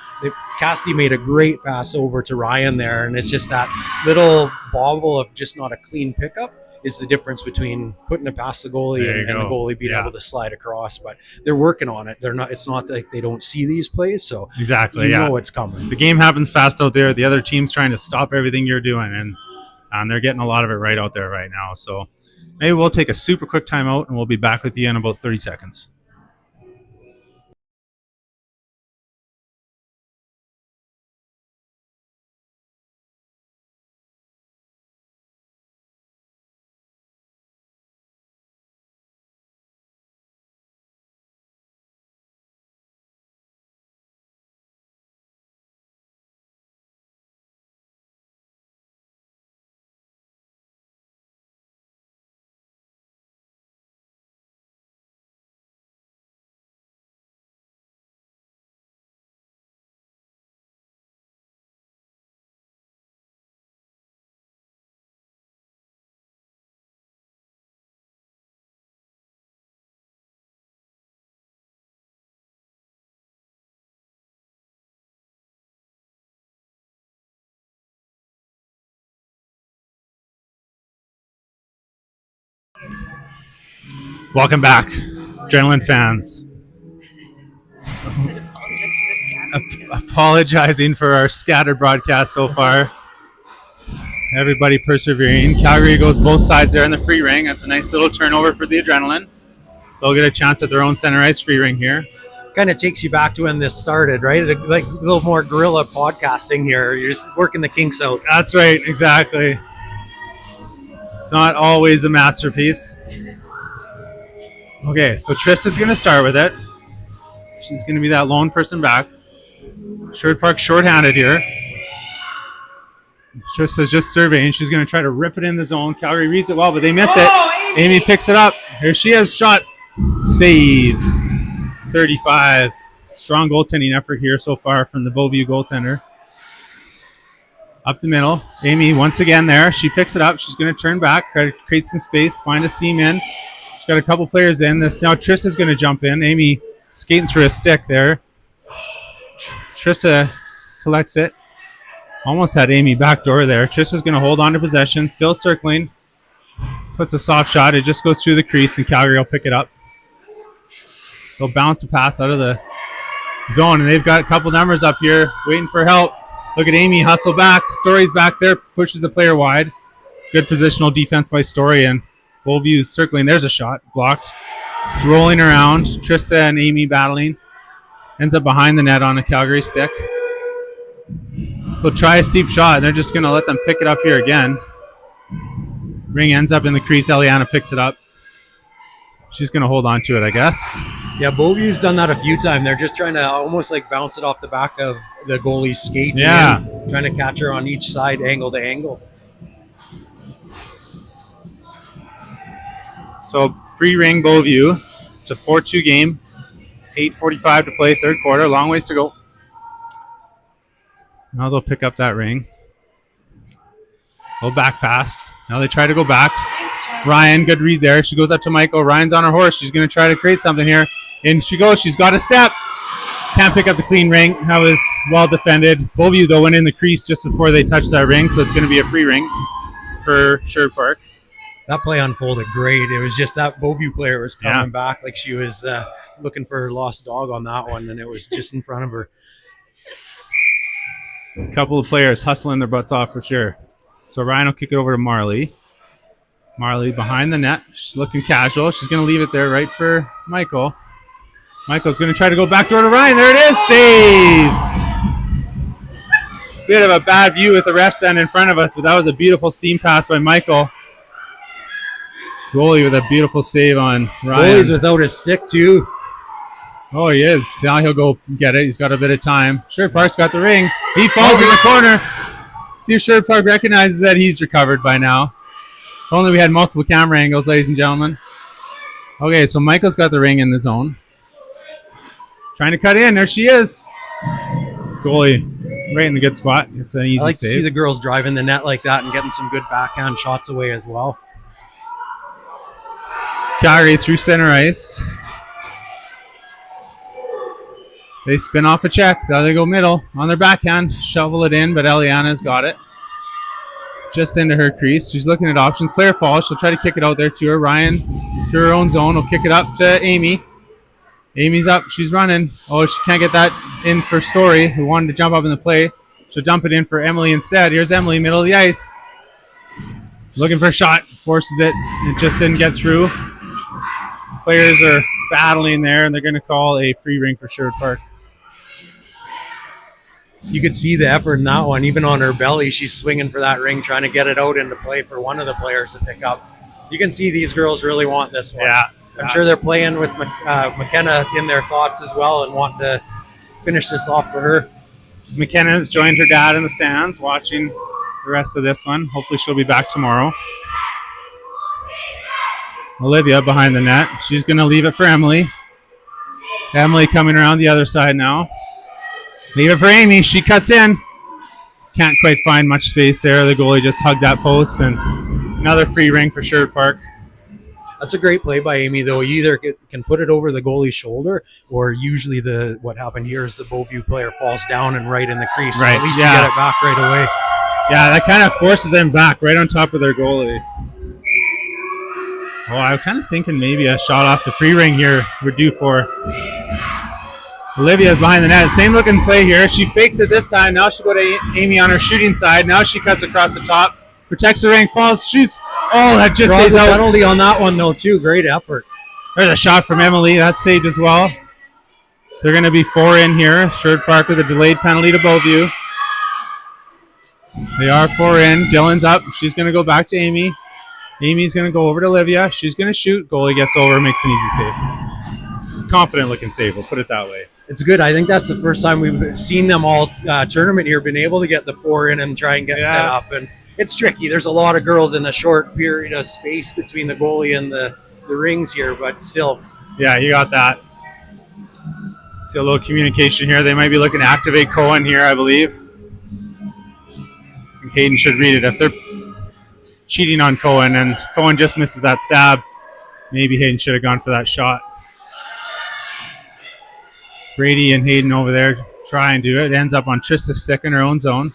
Cassidy made a great pass over to Ryan there, and it's just that little bobble of just not a clean pickup is the difference between putting it past the goalie and the goalie being able to slide across. But they're working on it. They're not. It's not like they don't see these plays. So exactly, you know it's coming. The game happens fast out there. The other team's trying to stop everything you're doing, and they're getting a lot of it right out there right now. So maybe we'll take a super quick timeout, and we'll be back with you in about 30 seconds. Welcome back, Adrenaline fans. Apologizing for our scattered broadcast so far. Everybody persevering. Calgary goes both sides there in the free ring. That's a nice little turnover for the Adrenaline. So they'll get a chance at their own center ice free ring here. Kind of takes you back to when this started, right? Like a little more guerrilla podcasting here. You're just working the kinks out. That's right, exactly. It's not always a masterpiece. Okay, so Trista's going to start with it. She's going to be that lone person back. Sherwood Park shorthanded here. Trista's just surveying. She's going to try to rip it in the zone. Calgary reads it well, but they miss it. Amy picks it up. Here she is. Shot. Save. 35. Strong goaltending effort here so far from the Beauview goaltender. Up the middle. Amy once again there. She picks it up. She's going to turn back, try to create some space, find a seam in. She's got a couple players in. Now Trista's going to jump in. Amy skating through a stick there. Trista collects it. Almost had Amy backdoor there. Trista's going to hold on to possession. Still circling. Puts a soft shot. It just goes through the crease, and Calgary will pick it up. They'll bounce a pass out of the zone, and they've got a couple numbers up here waiting for help. Look at Amy hustle back. Story's back there. Pushes the player wide. Good positional defense by Story, and Beauview's circling. There's a shot. Blocked. It's rolling around. Trista and Amy battling. Ends up behind the net on a Calgary stick. So try a steep shot, and they're just going to let them pick it up here again. Ring ends up in the crease. Eliana picks it up. She's going to hold on to it, I guess. Yeah, Beauview's done that a few times. They're just trying to almost like bounce it off the back of the goalie's skate. Yeah. Trying to catch her on each side, angle to angle. So free ring Beauview. It's a 4-2 game. It's 8:45 to play, third quarter. Long ways to go. Now they'll pick up that ring. Little back pass. Now they try to go back. Ryan, good read there. She goes up to Michael. Ryan's on her horse. She's going to try to create something here. In she goes. She's got a step. Can't pick up the clean ring. That was well defended. Beauview, though, went in the crease just before they touched that ring, so it's going to be a free ring for Sherwood Park. That play unfolded great. It was just that Beauview player was coming back like she was looking for her lost dog on that one, and it was just in front of her. A couple of players hustling their butts off for sure. So Ryan will kick it over to Marley. Marley behind the net. She's looking casual. She's going to leave it there right for Michael. Michael's going to try to go backdoor to Ryan. There it is. Save. Bit of a bad view with the refs then in front of us, but that was a beautiful seam pass by Michael. Goalie with a beautiful save on Ryan. Goalie's without his stick too. Oh, he is. Now he'll go get it. He's got a bit of time. Sherwood Park's got the ring. He falls in the corner. See if Sherwood Park recognizes that he's recovered by now. If only we had multiple camera angles, ladies and gentlemen. Okay, so Michael's got the ring in the zone. Trying to cut in. There she is. Goalie right in the good spot. It's an easy I like save. to see the girls driving the net like that and getting some good backhand shots away as well. Calgary through center ice. They spin off a check. Now they go middle on their backhand. Shovel it in, but Eliana's got it. Just into her crease. She's looking at options. Player falls. She'll try to kick it out there to her. Ryan, through her own zone, will kick it up to Amy. Amy's up. She's running. Oh, she can't get that in for Story, who wanted to jump up in the play. She'll dump it in for Emily instead. Here's Emily, middle of the ice. Looking for a shot. Forces it. It just didn't get through. Players are battling there, and they're going to call a free ring for Sherwood Park. You could see the effort in that one. Even on her belly, she's swinging for that ring, trying to get it out into play for one of the players to pick up. You can see these girls really want this one. Yeah. I'm sure they're playing with McKenna in their thoughts as well and want to finish this off for her. McKenna has joined her dad in the stands, watching the rest of this one. Hopefully she'll be back tomorrow. Olivia behind the net. She's going to leave it for Emily. Emily coming around the other side now. Leave it for Amy. She cuts in. Can't quite find much space there. The goalie just hugged that post, and another free ring for Sherwood Park. That's a great play by Amy, though. You either can put it over the goalie's shoulder, or usually what happened here is the Beauview player falls down and right in the crease. Right. So at least you get it back right away. Yeah, that kind of forces them back right on top of their goalie. Oh, I was kind of thinking maybe a shot off the free ring here we're due for. Olivia's behind the net. Same looking play here. She fakes it this time. Now she'll go to Amy on her shooting side. Now she cuts across the top. Protects the ring. Falls. Shoots. Oh, that just stays out. Penalty on that one, though, too. Great effort. There's a shot from Emily. That's saved as well. They're going to be 4 in here. Sherwood Park with a delayed penalty to Beauview. They are 4 in. Dylan's up. She's going to go back to Amy. Amy's going to go over to Olivia. She's going to shoot. Goalie gets over. Makes an easy save. Confident looking save. We'll put it that way. It's good. I think that's the first time we've seen them all tournament here, been able to get the 4 in and try and get set up. And it's tricky. There's a lot of girls in a short period of space between the goalie and the rings here, but still. Yeah, you got that. See a little communication here. They might be looking to activate Cohen here, I believe. Hayden should read it. If they're cheating on Cohen and Cohen just misses that stab, maybe Hayden should have gone for that shot. Brady and Hayden over there try and do it. Ends up on Trista's stick in her own zone.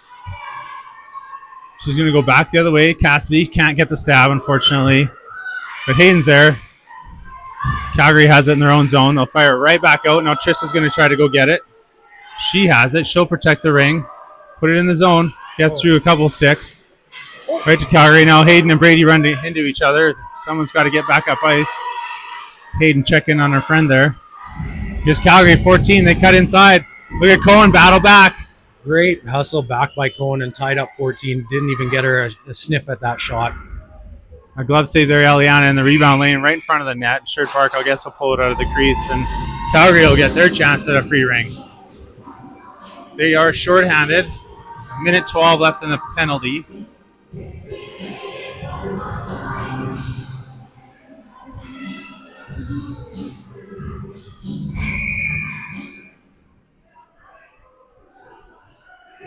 She's going to go back the other way. Cassidy can't get the stab, unfortunately. But Hayden's there. Calgary has it in their own zone. They'll fire it right back out. Now Trista's going to try to go get it. She has it. She'll protect the ring. Put it in the zone. Gets through a couple sticks. Right to Calgary. Now Hayden and Brady run into each other. Someone's got to get back up ice. Hayden checking on her friend there. Here's Calgary 14. They cut inside. Look at Cohen battle back. Great hustle back by Cohen and tied up 14. Didn't even get her a sniff at that shot. A glove save there, Eliana in the rebound lane right in front of the net. Sherwood Park, I guess, will pull it out of the crease, and Calgary will get their chance at a free ring. They are shorthanded. Minute 12 left in the penalty.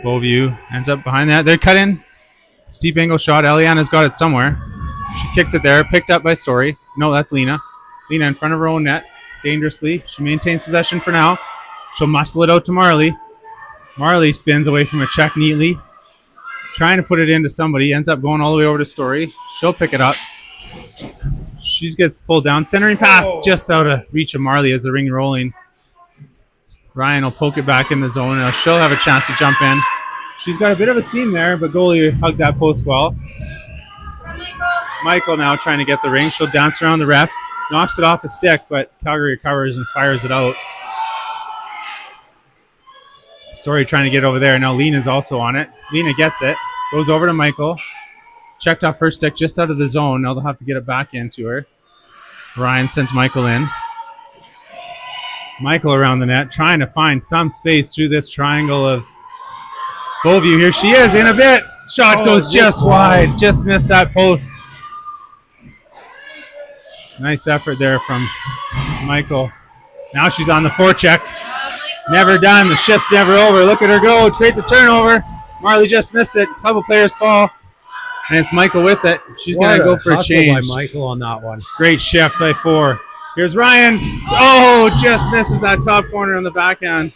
Beauview ends up behind that. They're cut in. Steep angle shot. Eliana's got it somewhere. She kicks it there. Picked up by Story. No, that's Lena. Lena in front of her own net. Dangerously. She maintains possession for now. She'll muscle it out to Marley. Marley spins away from a check neatly. Trying to put it into somebody. Ends up going all the way over to Story. She'll pick it up. She gets pulled down. Centering pass just out of reach of Marley as the ring rolling. Ryan will poke it back in the zone. Now she'll have a chance to jump in. She's got a bit of a seam there, but goalie hugged that post well. Michael now trying to get the ring. She'll dance around the ref. Knocks it off a stick, but Calgary recovers and fires it out. Story trying to get over there. Now Lena's also on it. Lena gets it. Goes over to Michael. Checked off her stick just out of the zone. Now they'll have to get it back into her. Ryan sends Michael in. Michael around the net, trying to find some space through this triangle of Beauview. Here she is in a bit. Shot goes just wide. Just missed that post. Nice effort there from Michael. Now she's on the forecheck. Never done. The shift's never over. Look at her go. Trades a turnover. Marley just missed it. A couple players fall. And it's Michael with it. She's What going to go for a hustle change. by Michael on that one. Great shift by 4. Here's Ryan. Oh, just misses that top corner on the backhand.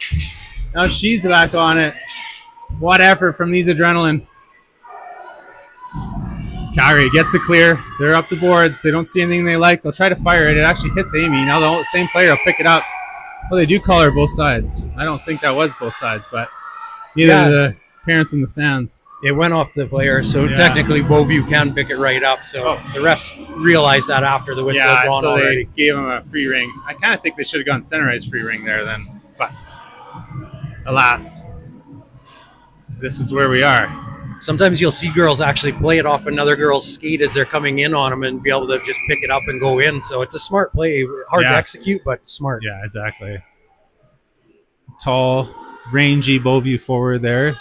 Now she's back on it. What effort from these Adrenaline. Calgary gets the clear. They're up the boards. They don't see anything they like. They'll try to fire it. It actually hits Amy. Now the same player will pick it up. Well, they do call her both sides. I don't think that was both sides, but neither of the parents in the stands. It went off the player, so technically Beauview can pick it right up. So the refs realized that after the whistle had gone already. They gave him a free ring. I kind of think they should have gone center ice free ring there then, but alas, this is where we are. Sometimes you'll see girls actually play it off another girl's skate as they're coming in on them and be able to just pick it up and go in. So it's a smart play. Hard to execute, but smart. Yeah, exactly. Tall, rangy Beauview forward there.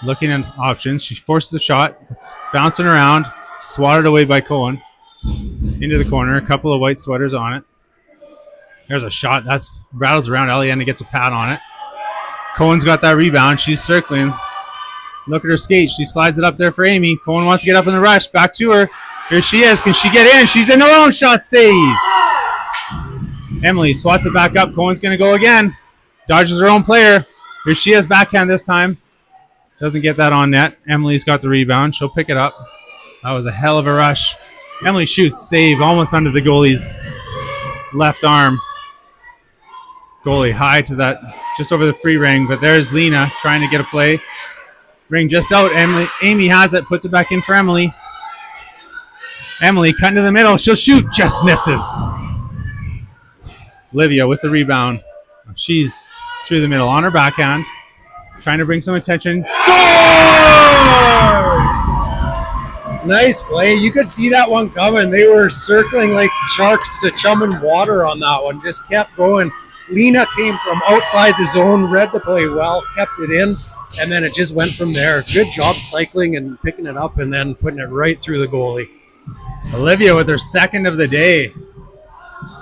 Looking at options. She forces the shot. It's bouncing around. Swatted away by Cohen. Into the corner. A couple of white sweaters on it. There's a shot. That's rattles around. Eliana gets a pat on it. Cohen's got that rebound. She's circling. Look at her skate. She slides it up there for Amy. Cohen wants to get up in the rush. Back to her. Here she is. Can she get in? She's in her own shot save. Emily swats it back up. Cohen's going to go again. Dodges her own player. Here she is. Backhand this time. Doesn't get that on net. Emily's got the rebound. She'll pick it up. That was a hell of a rush. Emily shoots. Save almost under the goalie's left arm. Goalie high to that. Just over the free ring. But there's Lena trying to get a play. Ring just out. Amy has it. Puts it back in for Emily. Emily cutting to the middle. She'll shoot. Just misses. Olivia with the rebound. She's through the middle on her backhand. Trying to bring some attention. Score! Nice play. You could see that one coming. They were circling like sharks to chumming water on that one. Just kept going. Lena came from outside the zone, read the play well, kept it in. And then it just went from there. Good job cycling and picking it up and then putting it right through the goalie. Olivia with her second of the day.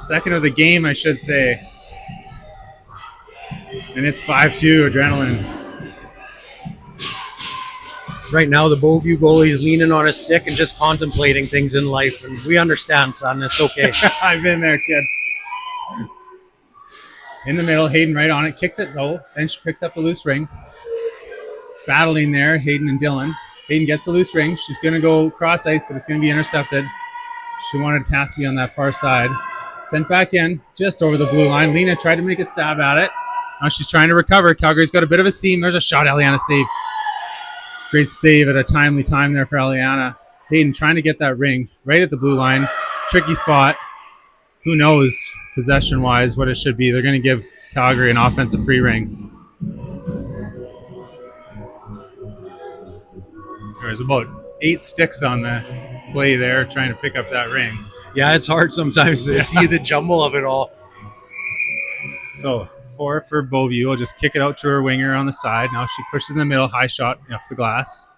Second of the game, I should say. And it's 5-2 Adrenaline. Right now, the Beauview goalie is leaning on his stick and just contemplating things in life. And we understand, son. It's okay. I've been there, kid. In the middle, Hayden right on it. Kicks it, though. Then she picks up the loose ring. Battling there, Hayden and Dylan. Hayden gets the loose ring. She's going to go cross ice, but it's going to be intercepted. She wanted Tass to be on that far side. Sent back in, just over the blue line. Lena tried to make a stab at it. Now she's trying to recover. Calgary's got a bit of a seam. There's a shot. Eliana save. Great save at a timely time there for Eliana. Hayden trying to get that ring right at the blue line. Tricky spot. Who knows, possession-wise, what it should be. They're going to give Calgary an offensive free ring. There's about 8 sticks on the play there trying to pick up that ring. Yeah, it's hard sometimes to see the jumble of it all. So 4 for Beauview. Will just kick it out to her winger on the side. Now she pushes in the middle. High shot off the glass.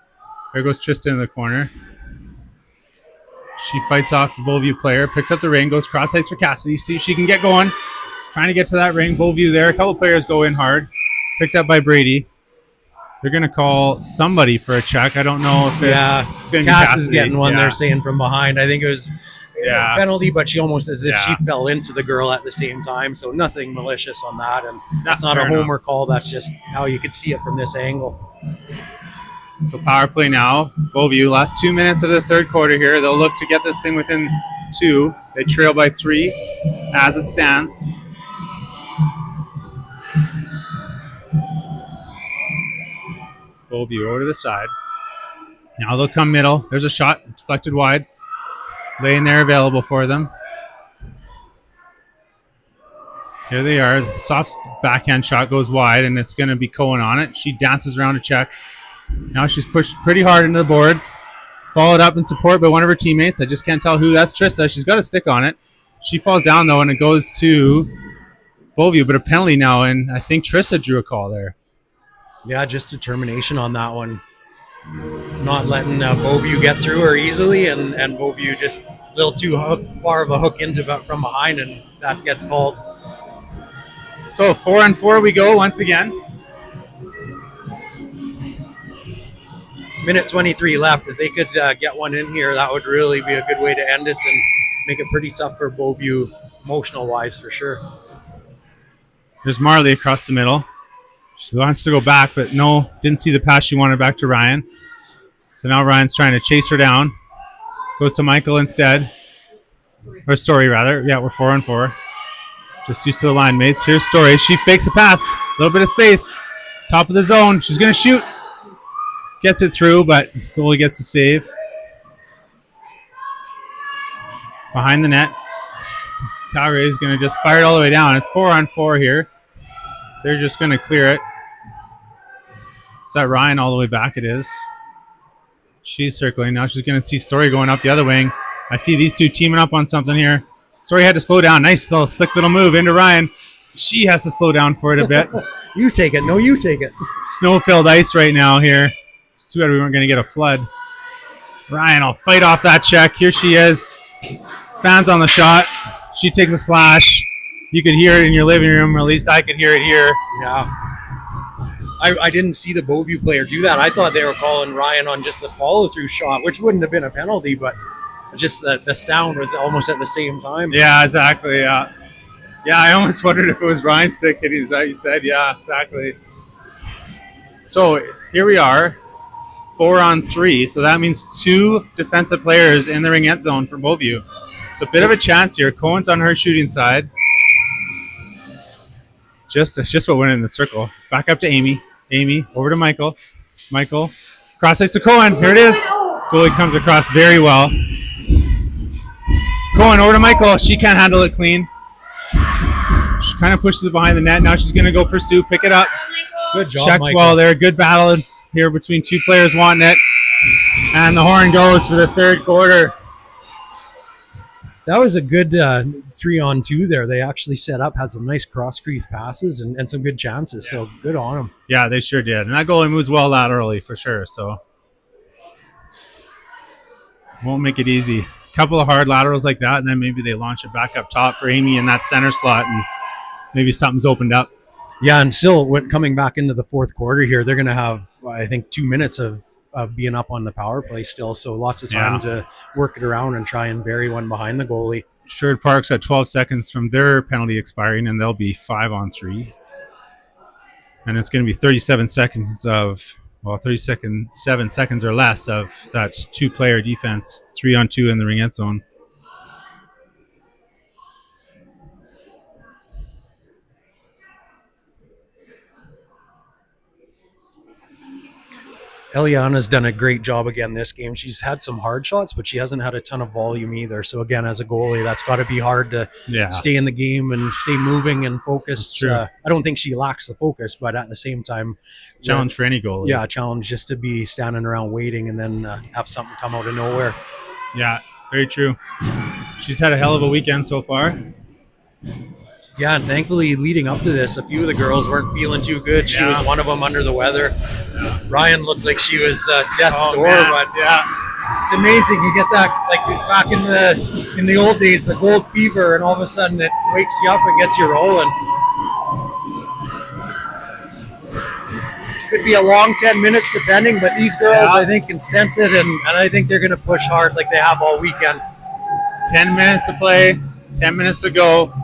There goes Tristan in the corner. She fights off the Beauview player. Picks up the ring. Goes cross ice for Cassidy. See if she can get going. Trying to get to that ring. Beauview there. A couple players go in hard. Picked up by Brady. They're going to call somebody for a check. I don't know if it's going to be Cass Cassidy. is getting one, they're saying, from behind. I think it was a penalty, but she almost as if she fell into the girl at the same time. So nothing malicious on that. And that's not a homer call. That's just how you could see it from this angle. So power play now. Beauview, last 2 minutes of the third quarter here. They'll look to get this thing within 2. They trail by 3 as it stands. Beauview over to the side. Now they'll come middle. There's a shot deflected wide. Laying there available for them. Here they are. The soft backhand shot goes wide, and it's going to be Cohen on it. She dances around a check. Now she's pushed pretty hard into the boards. Followed up in support by one of her teammates. I just can't tell who. That's Trista. She's got a stick on it. She falls down, though, and it goes to Beauview, but a penalty now, and I think Trista drew a call there. Yeah, just determination on that one. Not letting Beauview get through her easily, and Beauview just a little too far of a hook into from behind, and that gets called. So 4-on-4 we go once again. minute 23 left. If they could get one in here, that would really be a good way to end it and make it pretty tough for Beauview emotional-wise for sure. There's Marley across the middle. She wants to go back, but no, didn't see the pass she wanted back to Ryan. So now Ryan's trying to chase her down. Goes to Michael instead. Or Story, rather. Yeah, we're 4-on-4. Just used to the line mates. Here's Story. She fakes a pass. A little bit of space. Top of the zone. She's going to shoot. Gets it through, but goalie gets the save. Behind the net. Calgary is going to just fire it all the way down. It's 4-on-4 here. They're just going to clear it. Is that Ryan all the way back? It is. She's circling. Now she's going to see Story going up the other wing. I see these two teaming up on something here. Story had to slow down. Nice little slick little move into Ryan. She has to slow down for it a bit. You take it. No, you take it. Snow-filled ice right now here. It's too bad we weren't going to get a flood. Ryan will fight off that check. Here she is. Fans on the shot. She takes a slash. You could hear it in your living room, or at least I could hear it here. Yeah. I didn't see the Beauview player do that. I thought they were calling Ryan on just the follow-through shot, which wouldn't have been a penalty, but just the sound was almost at the same time. Yeah, exactly. Yeah, I almost wondered if it was Ryan's stick hitting, as you said. Yeah, exactly. So here we are, 4-on-3. So that means 2 defensive players in the ring end zone for Beauview. So a bit of a chance here. Cohen's on her shooting side. Just what went in the circle. Back up to Amy. Amy, over to Michael. Michael, cross ice to Cohen. Here it is. Goalie comes across very well. Cohen over to Michael. She can't handle it clean. She kind of pushes it behind the net. Now she's going to go pursue, pick it up. Good job, Checked Michael. well there. Good battle here between 2 players wanting it. And the horn goes for the third quarter. That was a good 3-on-2 there. They actually set up, had some nice cross-crease passes and some good chances. Yeah. So good on them. Yeah, they sure did. And that goalie moves well laterally for sure. So won't make it easy. A couple of hard laterals like that, and then maybe they launch it back up top for Amy in that center slot, and maybe something's opened up. Yeah, and still coming back into the fourth quarter here, they're going to have, I think, 2 minutes of being up on the power play still, so lots of time to work it around and try and bury one behind the goalie. Sherwood Park's at 12 seconds from their penalty expiring, and they'll be 5-on-3. And it's going to be 37 seconds of, 7 seconds or less of that 2-player defense, 3-on-2 in the ring end zone. Eliana's done a great job again this game. She's had some hard shots, but she hasn't had a ton of volume either. So again, as a goalie, that's got to be hard to stay in the game and stay moving and focused. I don't think she lacks the focus, but at the same time, challenge for any goalie. Yeah, challenge just to be standing around waiting and then have something come out of nowhere. Yeah, very true. She's had a hell of a weekend so far. Yeah, and thankfully, leading up to this, a few of the girls weren't feeling too good. She was one of them under the weather. Yeah. Ryan looked like she was death's door, but it's amazing. You get that, like back in the old days, the gold fever, and all of a sudden it wakes you up and gets you rolling. Could be a long 10 minutes depending, but these girls, I think, can sense it, and I think they're going to push hard like they have all weekend. 10 minutes to play, 10 minutes to go.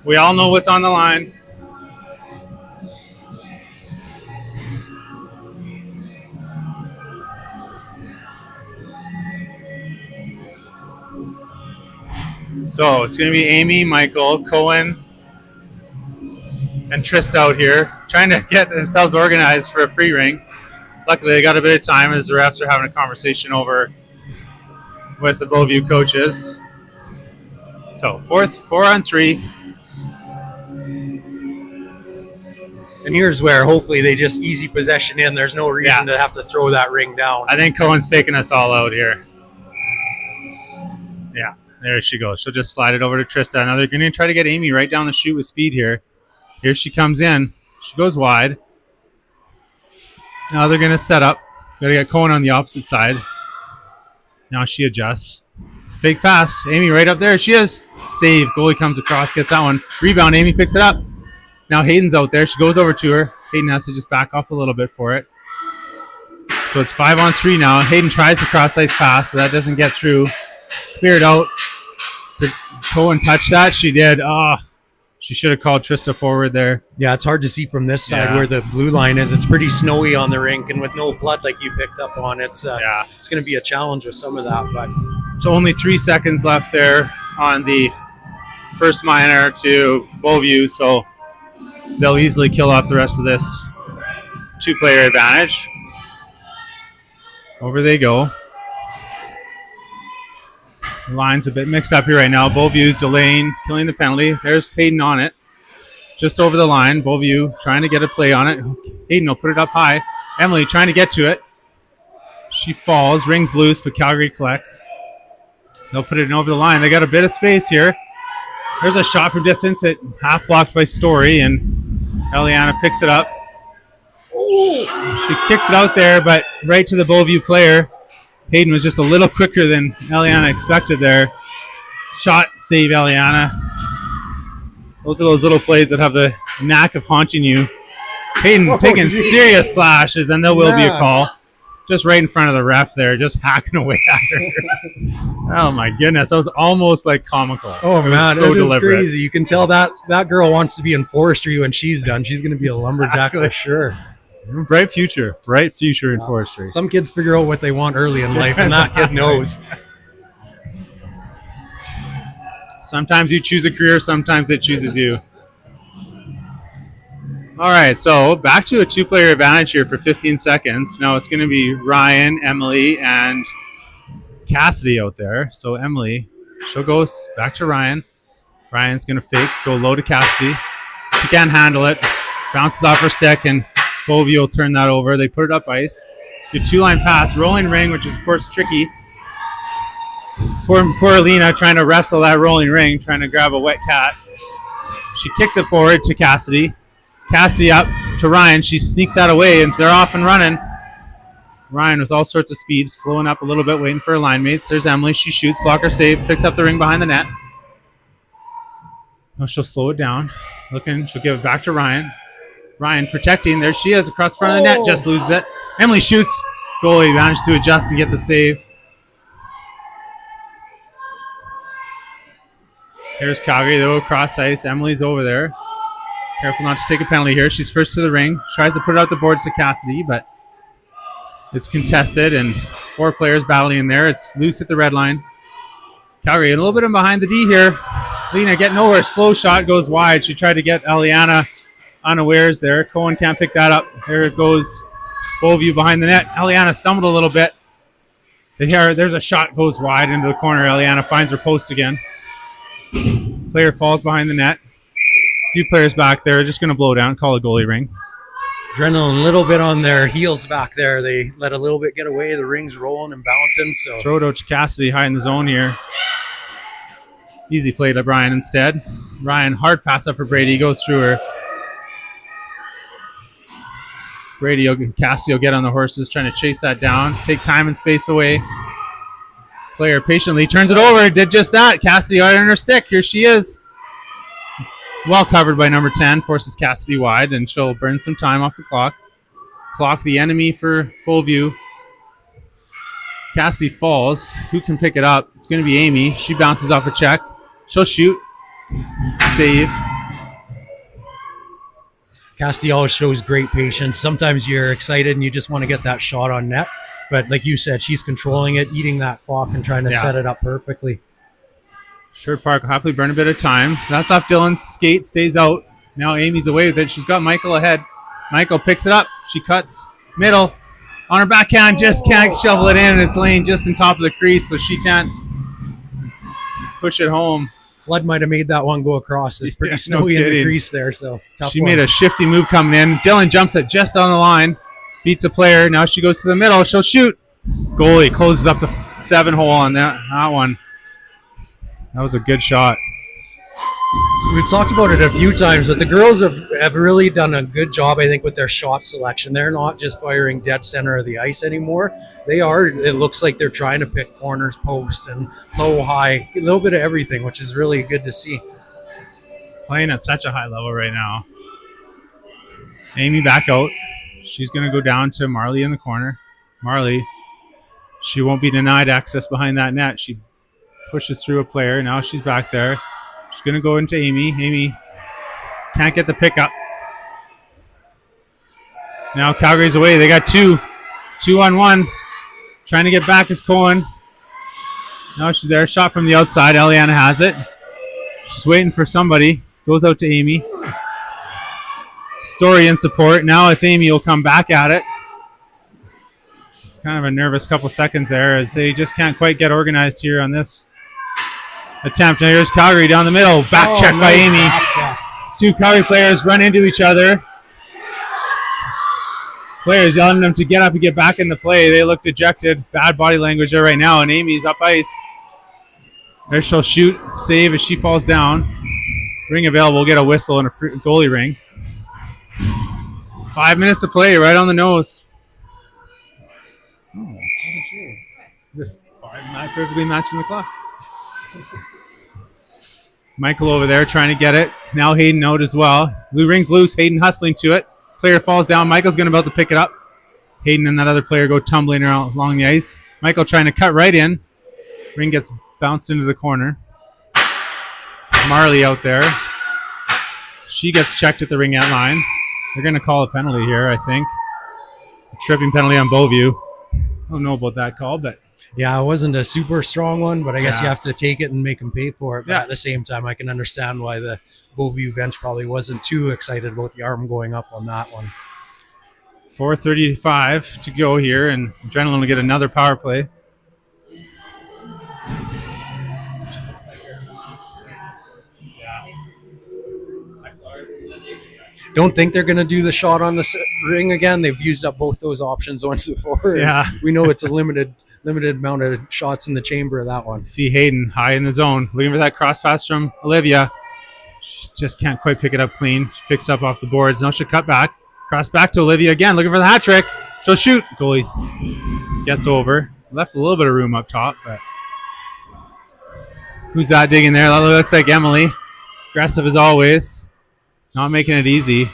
We all know what's on the line. So it's going to be Amy, Michael, Cohen, and Trista out here trying to get themselves organized for a free ring. Luckily, they got a bit of time as the refs are having a conversation over with the Beauview coaches. So 4-on-3. And here's where hopefully they just easy possession in. There's no reason to have to throw that ring down. I think Cohen's faking us all out here. Yeah, there she goes. She'll just slide it over to Trista. Now they're going to try to get Amy right down the chute with speed here. Here she comes in. She goes wide. Now they're going to set up. Got to get Cohen on the opposite side. Now she adjusts. Fake pass. Amy right up there. She is. Save. Goalie comes across, gets that one. Rebound. Amy picks it up. Now Hayden's out there. She goes over to her. Hayden has to just back off a little bit for it. So it's 5-on-3 now. Hayden tries the cross ice pass, but that doesn't get through. Cleared out. Did Cohen touch that? She did. Oh, she should have called Trista forward there. Yeah, it's hard to see from this side Yeah. where the blue line is. It's pretty snowy on the rink, and with no flood like you picked up on, it's going to be a challenge with some of that. But So only 3 seconds left there on the first minor to Beauview, so they'll easily kill off the rest of this 2-player advantage. Over they go. The line's a bit mixed up here right now. Beauview delaying, killing the penalty. There's Hayden on it. Just over the line. Beauview trying to get a play on it. Hayden will put it up high. Emily trying to get to it. She falls, rings loose, but Calgary collects. They'll put it in over the line. They got a bit of space here. There's a shot from distance. It half blocked by Story, and Eliana picks it up. She kicks it out there, but right to the Beauview player. Hayden was just a little quicker than Eliana expected there. Shot, save Eliana. Those are those little plays that have the knack of haunting you. Hayden taking serious slashes, and there will be a call. Just right in front of the ref there, just hacking away at her. Oh my goodness, that was almost like comical. oh It was man, so it is deliberate. crazy. You can tell that girl wants to be in forestry when she's done. She's going to be a lumberjack for sure. Bright future in forestry. Some kids figure out what they want early in life, and that kid knows. Sometimes you choose a career, sometimes it chooses you. All right, so back to a 2-player advantage here for 15 seconds. Now it's going to be Ryan, Emily, and Cassidy out there. So Emily, she'll go back to Ryan. Ryan's going to fake, go low to Cassidy. She can't handle it. Bounces off her stick, and Beauview will turn that over. They put it up ice. Good 2-line pass, rolling ring, which is, of course, tricky. Poor Alina trying to wrestle that rolling ring, trying to grab a wet cat. She kicks it forward to Cassidy. Cassidy up to Ryan. She sneaks that away, and they're off and running. Ryan with all sorts of speed, slowing up a little bit, waiting for her line mates. There's Emily. She shoots, blocker save, picks up the ring behind the net. Now she'll slow it down. Looking, she'll give it back to Ryan. Ryan protecting. There she is across the front of the net. Just loses it. Emily shoots. Goalie managed to adjust and get the save. Here's Calgary. They go cross ice. Emily's over there. Careful not to take a penalty here. She's first to the ring. Tries to put it out the boards to Cassidy, but it's contested, and 4 players battling in there. It's loose at the red line. Calgary a little bit in behind the D here. Lena getting nowhere. Slow shot goes wide. She tried to get Eliana unawares there. Cohen can't pick that up. There it goes. Beauview behind the net. Eliana stumbled a little bit. There's a shot goes wide into the corner. Eliana finds her post again. Player falls behind the net. A few players back there just going to blow down, call a goalie ring. Adrenaline a little bit on their heels back there. They let a little bit get away. The ring's rolling and bouncing. So Throw it out to Cassidy high in the zone here. Easy play to Brian instead. Ryan, hard pass up for Brady. Goes through her. Cassidy will get on the horses, trying to chase that down. Take time and space away. Player patiently turns it over. Did just that. Cassidy out on her stick. Here she is. Well covered by number 10. Forces Cassidy wide, and she'll burn some time off the clock. Clock the enemy for Beauview. Cassidy falls. Who can pick it up? It's going to be Amy. She bounces off a check. She'll shoot. Save. Cassidy always shows great patience. Sometimes you're excited and you just want to get that shot on net. But like you said, she's controlling it, eating that clock and trying to set it up perfectly. Sherwood Park will hopefully burn a bit of time. That's off Dylan's skate, stays out. Now Amy's away with it. She's got Michael ahead. Michael picks it up. She cuts middle. On her backhand, just can't shovel it in. It's laying just on top of the crease, so she can't push it home. Flood might have made that one go across. It's pretty snowy in the crease there, so tough She one. made a shifty move coming in. Dylan jumps it just on the line. Beats a player. Now she goes to the middle. She'll shoot. Goalie closes up the 7-hole on that one. That was a good shot. We've talked about it a few times, but the girls have really done a good job, I think, with their shot selection. They're not just firing dead center of the ice anymore. They are, it looks like they're trying to pick corners, posts, and low, high, a little bit of everything, which is really good to see. Playing at such a high level right now. Amy back out. She's going to go down to Marley in the corner. Marley, she won't be denied access behind that net. She pushes through a player. Now she's back there. She's going to go into Amy. Amy can't get the pickup. Now Calgary's away. They got 2-on-1. Trying to get back is Cohen. Now she's there. Shot from the outside. Eliana has it. She's waiting for somebody. Goes out to Amy. Story in support. Now it's Amy will come back at it. Kind of a nervous couple seconds there as they just can't quite get organized here on this attempt. Now here's Calgary down the middle. Back check by Amy. Two Calgary players run into each other. Players yelling at them to get up and get back in the play. They look dejected. Bad body language there right now, and Amy's up ice. There she'll shoot, save as she falls down. Ring available, get a whistle and a free goalie ring. 5 minutes to play, right on the nose. Oh, just 5 perfectly matching the clock. Michael over there trying to get it. Now Hayden out as well. Blue ring's loose. Hayden hustling to it. Player falls down. Michael's going to be able to pick it up. Hayden and that other player go tumbling around along the ice. Michael trying to cut right in. Ring gets bounced into the corner. Marley out there. She gets checked at the ring out line. They're going to call a penalty here, I think. A tripping penalty on Beauview. I don't know about that call, but... Yeah, it wasn't a super strong one, but I guess you have to take it and make them pay for it. But Yeah. at the same time, I can understand why the Beauview bench probably wasn't too excited about the arm going up on that one. 4:35 to go here, and Adrenaline will get another power play. Don't think they're going to do the shot on the ring again. They've used up both those options once before. Yeah. We know it's a limited amount of shots in the chamber of that one. See Hayden high in the zone, looking for that cross pass from Olivia. She just can't quite pick it up clean. She picks it up off the boards. Now she'll cut back. Cross back to Olivia again, looking for the hat trick. She'll shoot. Goalie gets over. Left a little bit of room up top, but who's that digging there? That looks like Emily. Aggressive as always. Not making it easy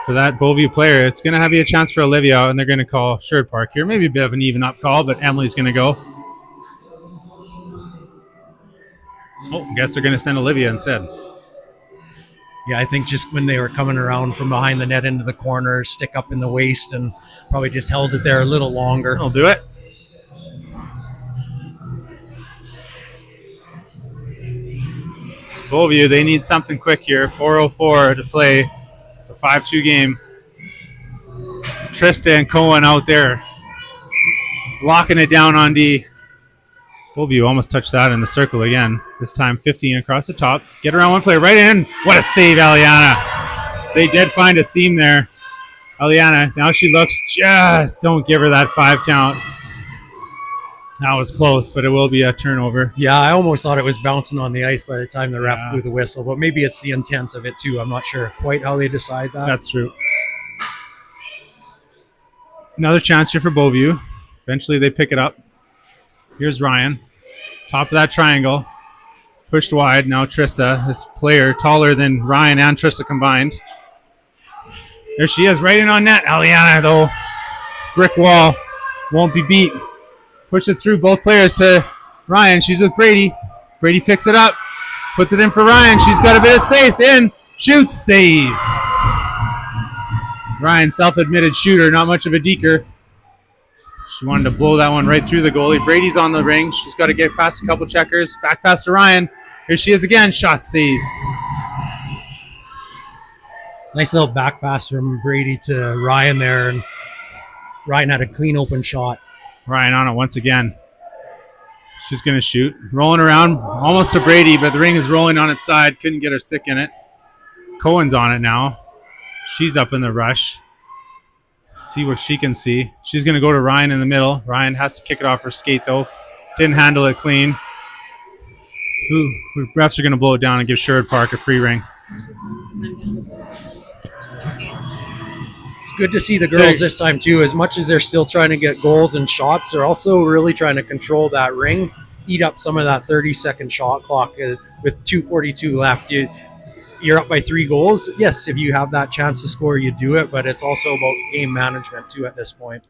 for that Beauview player. It's going to have you a chance for Olivia, and they're going to call Sherwood Park here. Maybe a bit of an even up call, but Emily's going to go. Oh, I guess they're going to send Olivia instead. Yeah, I think just when they were coming around from behind the net into the corner, stick up in the waist, and probably just held it there a little longer. I'll do it. Beauview, they need something quick here. 4:04 to play. It's a 5-2 game. Trista and Cohen out there locking it down on D. Beauview almost touched that in the circle again. This time 15 across the top. Get around one player right in. What a save, Eliana. They did find a seam there. Eliana, now she looks, just don't give her that 5 count. That was close, but it will be a turnover. Yeah, I almost thought it was bouncing on the ice by the time the ref blew the whistle, but maybe it's the intent of it too. I'm not sure quite how they decide that. That's true. Another chance here for Beauview. Eventually they pick it up. Here's Ryan. Top of that triangle. Pushed wide. Now Trista, this player taller than Ryan and Trista combined. There she is, right in on net. Eliana, though. Brick wall. Won't be beat. Push it through both players to Ryan. She's with Brady. Brady picks it up. Puts it in for Ryan. She's got a bit of space. In. Shoots. Save. Ryan, self-admitted shooter. Not much of a deker. She wanted to blow that one right through the goalie. Brady's on the ring. She's got to get past a couple checkers. Back pass to Ryan. Here she is again. Shot save. Nice little back pass from Brady to Ryan there. And Ryan had a clean open shot. Ryan on it once again. She's going to shoot. Rolling around almost to Brady, but the ring is rolling on its side. Couldn't get her stick in it. Cohen's on it now. She's up in the rush. See what she can see. She's going to go to Ryan in the middle. Ryan has to kick it off her skate, though. Didn't handle it clean. Refs are going to blow it down and give Sherwood Park a free ring. It's good to see the girls this time, too. As much as they're still trying to get goals and shots, they're also really trying to control that ring, eat up some of that 30-second shot clock with 2:42 left. You're up by 3 goals. Yes, if you have that chance to score, you do it, but it's also about game management, too, at this point.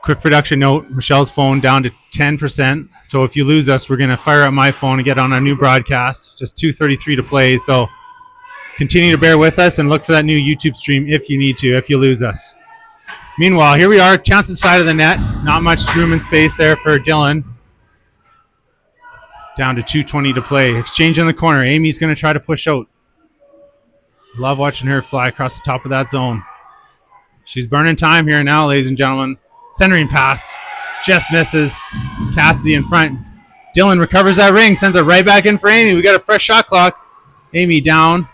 Quick production note, Michelle's phone down to 10%. So if you lose us, we're going to fire up my phone and get on our new broadcast. Just 2:33 to play. So continue to bear with us and look for that new YouTube stream if you need to, if you lose us. Meanwhile, here we are, chance at the side of the net. Not much room and space there for Dylan. Down to 2:20 to play. Exchange in the corner. Amy's going to try to push out. Love watching her fly across the top of that zone. She's burning time here now, ladies and gentlemen. Centering pass. Just misses. Cassidy in front. Dylan recovers that ring. Sends it right back in for Amy. We got a fresh shot clock. Amy down.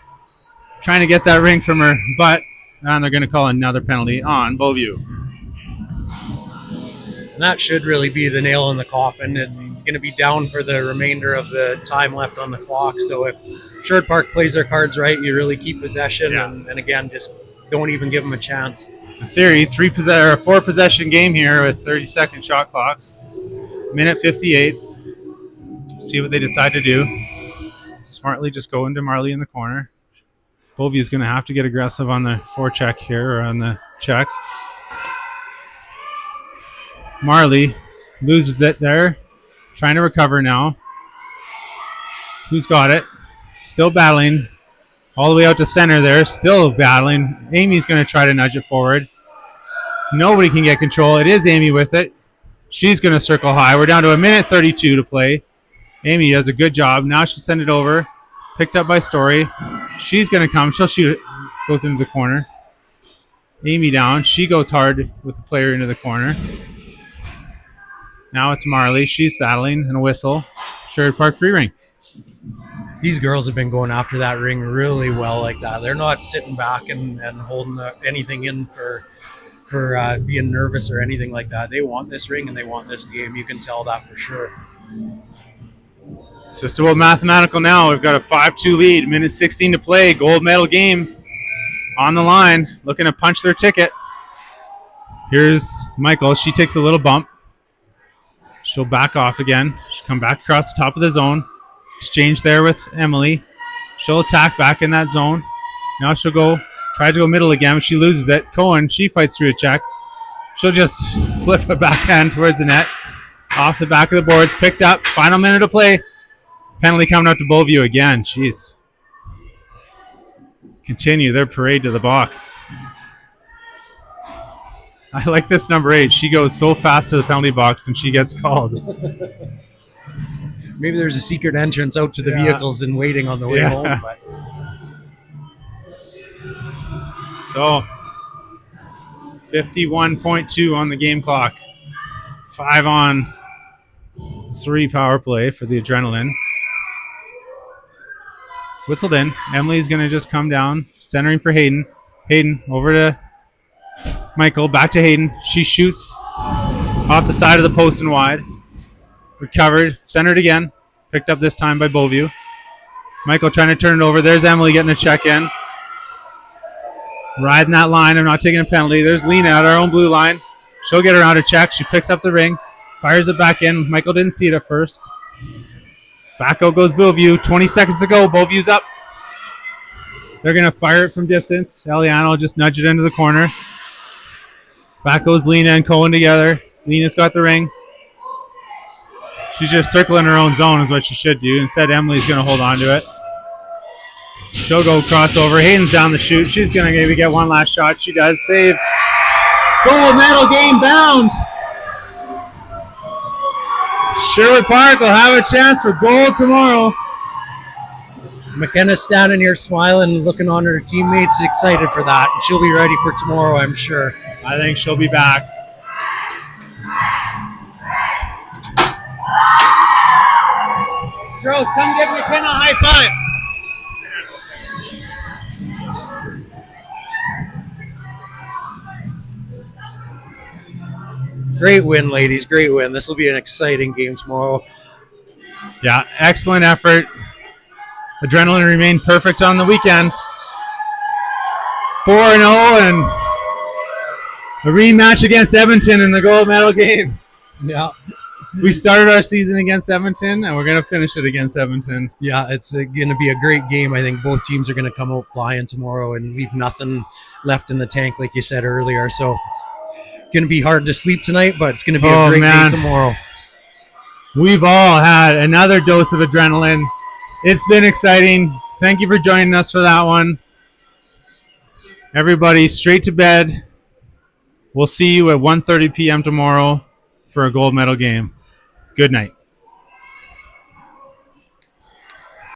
Trying to get that ring from her butt. And they're going to call another penalty on Beauview. And that should really be the nail in the coffin. It's going to be down for the remainder of the time left on the clock. So if Sherwood Park plays their cards right, you really keep possession. Yeah. And again, just don't even give them a chance. In theory, 4 possession game here with 30-second shot clocks. Minute 58. See what they decide to do. Smartly just go into Marley in the corner. Beauview's going to have to get aggressive on the forecheck here, or on the check. Marley loses it there. Trying to recover now. Who's got it? Still battling. All the way out to center there. Still battling. Amy's going to try to nudge it forward. Nobody can get control. It is Amy with it. She's going to circle high. We're down to 1:32 to play. Amy does a good job. Now she'll send it over. Picked up by Story. She's going to come. She'll shoot it. Goes into the corner. Amy down. She goes hard with the player into the corner. Now it's Marley. She's battling, and a whistle. Sherwood Park free ring. These girls have been going after that ring really well like that. They're not sitting back and holding anything in for being nervous or anything like that. They want this ring and they want this game. You can tell that for sure. It's just about mathematical now. We've got a 5-2 lead. Minute 16 to play. Gold medal game on the line. Looking to punch their ticket. Here's Michael. She takes a little bump. She'll back off again. She'll come back across the top of the zone. Exchange there with Emily. She'll attack back in that zone. Now she'll try to go middle again. She loses it. Cohen, she fights through a check. She'll just flip a backhand towards the net. Off the back of the boards. Picked up. Final minute to play. Penalty coming up to Beauview again. Jeez. Continue their parade to the box. I like this number 8. She goes so fast to the penalty box when she gets called. Maybe there's a secret entrance out to the vehicles and waiting on the way home. But. So, 51.2 on the game clock. 5-on-3 power play for the Adrenaline. Whistled in. Emily's going to just come down. Centering for Hayden. Hayden over to Michael. Back to Hayden. She shoots off the side of the post and wide. Recovered. Centered again. Picked up this time by Beauview. Michael trying to turn it over. There's Emily getting a check in. Riding that line. I'm not taking a penalty. There's Lena at our own blue line. She'll get around a check. She picks up the ring. Fires it back in. Michael didn't see it at first. Back out goes Beauview. 20 seconds to go. Beauview's up. They're going to fire it from distance. Eliana will just nudge it into the corner. Back goes Lena and Cohen together. Lena's got the ring. She's just circling her own zone is what she should do. Instead, Emily's going to hold on to it. She'll go crossover. Hayden's down the chute. She's going to maybe get one last shot. She does. Save. Gold medal game bound. Sherwood Park will have a chance for gold tomorrow. McKenna's standing here smiling, looking on her teammates, excited for that. She'll be ready for tomorrow, I'm sure. I think she'll be back. Girls, come give McKenna a high five. Great win, ladies. Great win. This will be an exciting game tomorrow. Yeah, excellent effort. Adrenaline remained perfect on the weekend. 4-0 and a rematch against Edmonton in the gold medal game. Yeah. We started our season against Edmonton, and we're going to finish it against Edmonton. Yeah, it's going to be a great game. I think both teams are going to come out flying tomorrow and leave nothing left in the tank, like you said earlier. So going to be hard to sleep tonight, but it's going to be Oh, a great man. day tomorrow. We've all had another dose of adrenaline. It's been exciting. Thank you for joining us for that one. Everybody, straight to bed. We'll see you at 1:30 p.m. tomorrow for a gold medal game. Good night.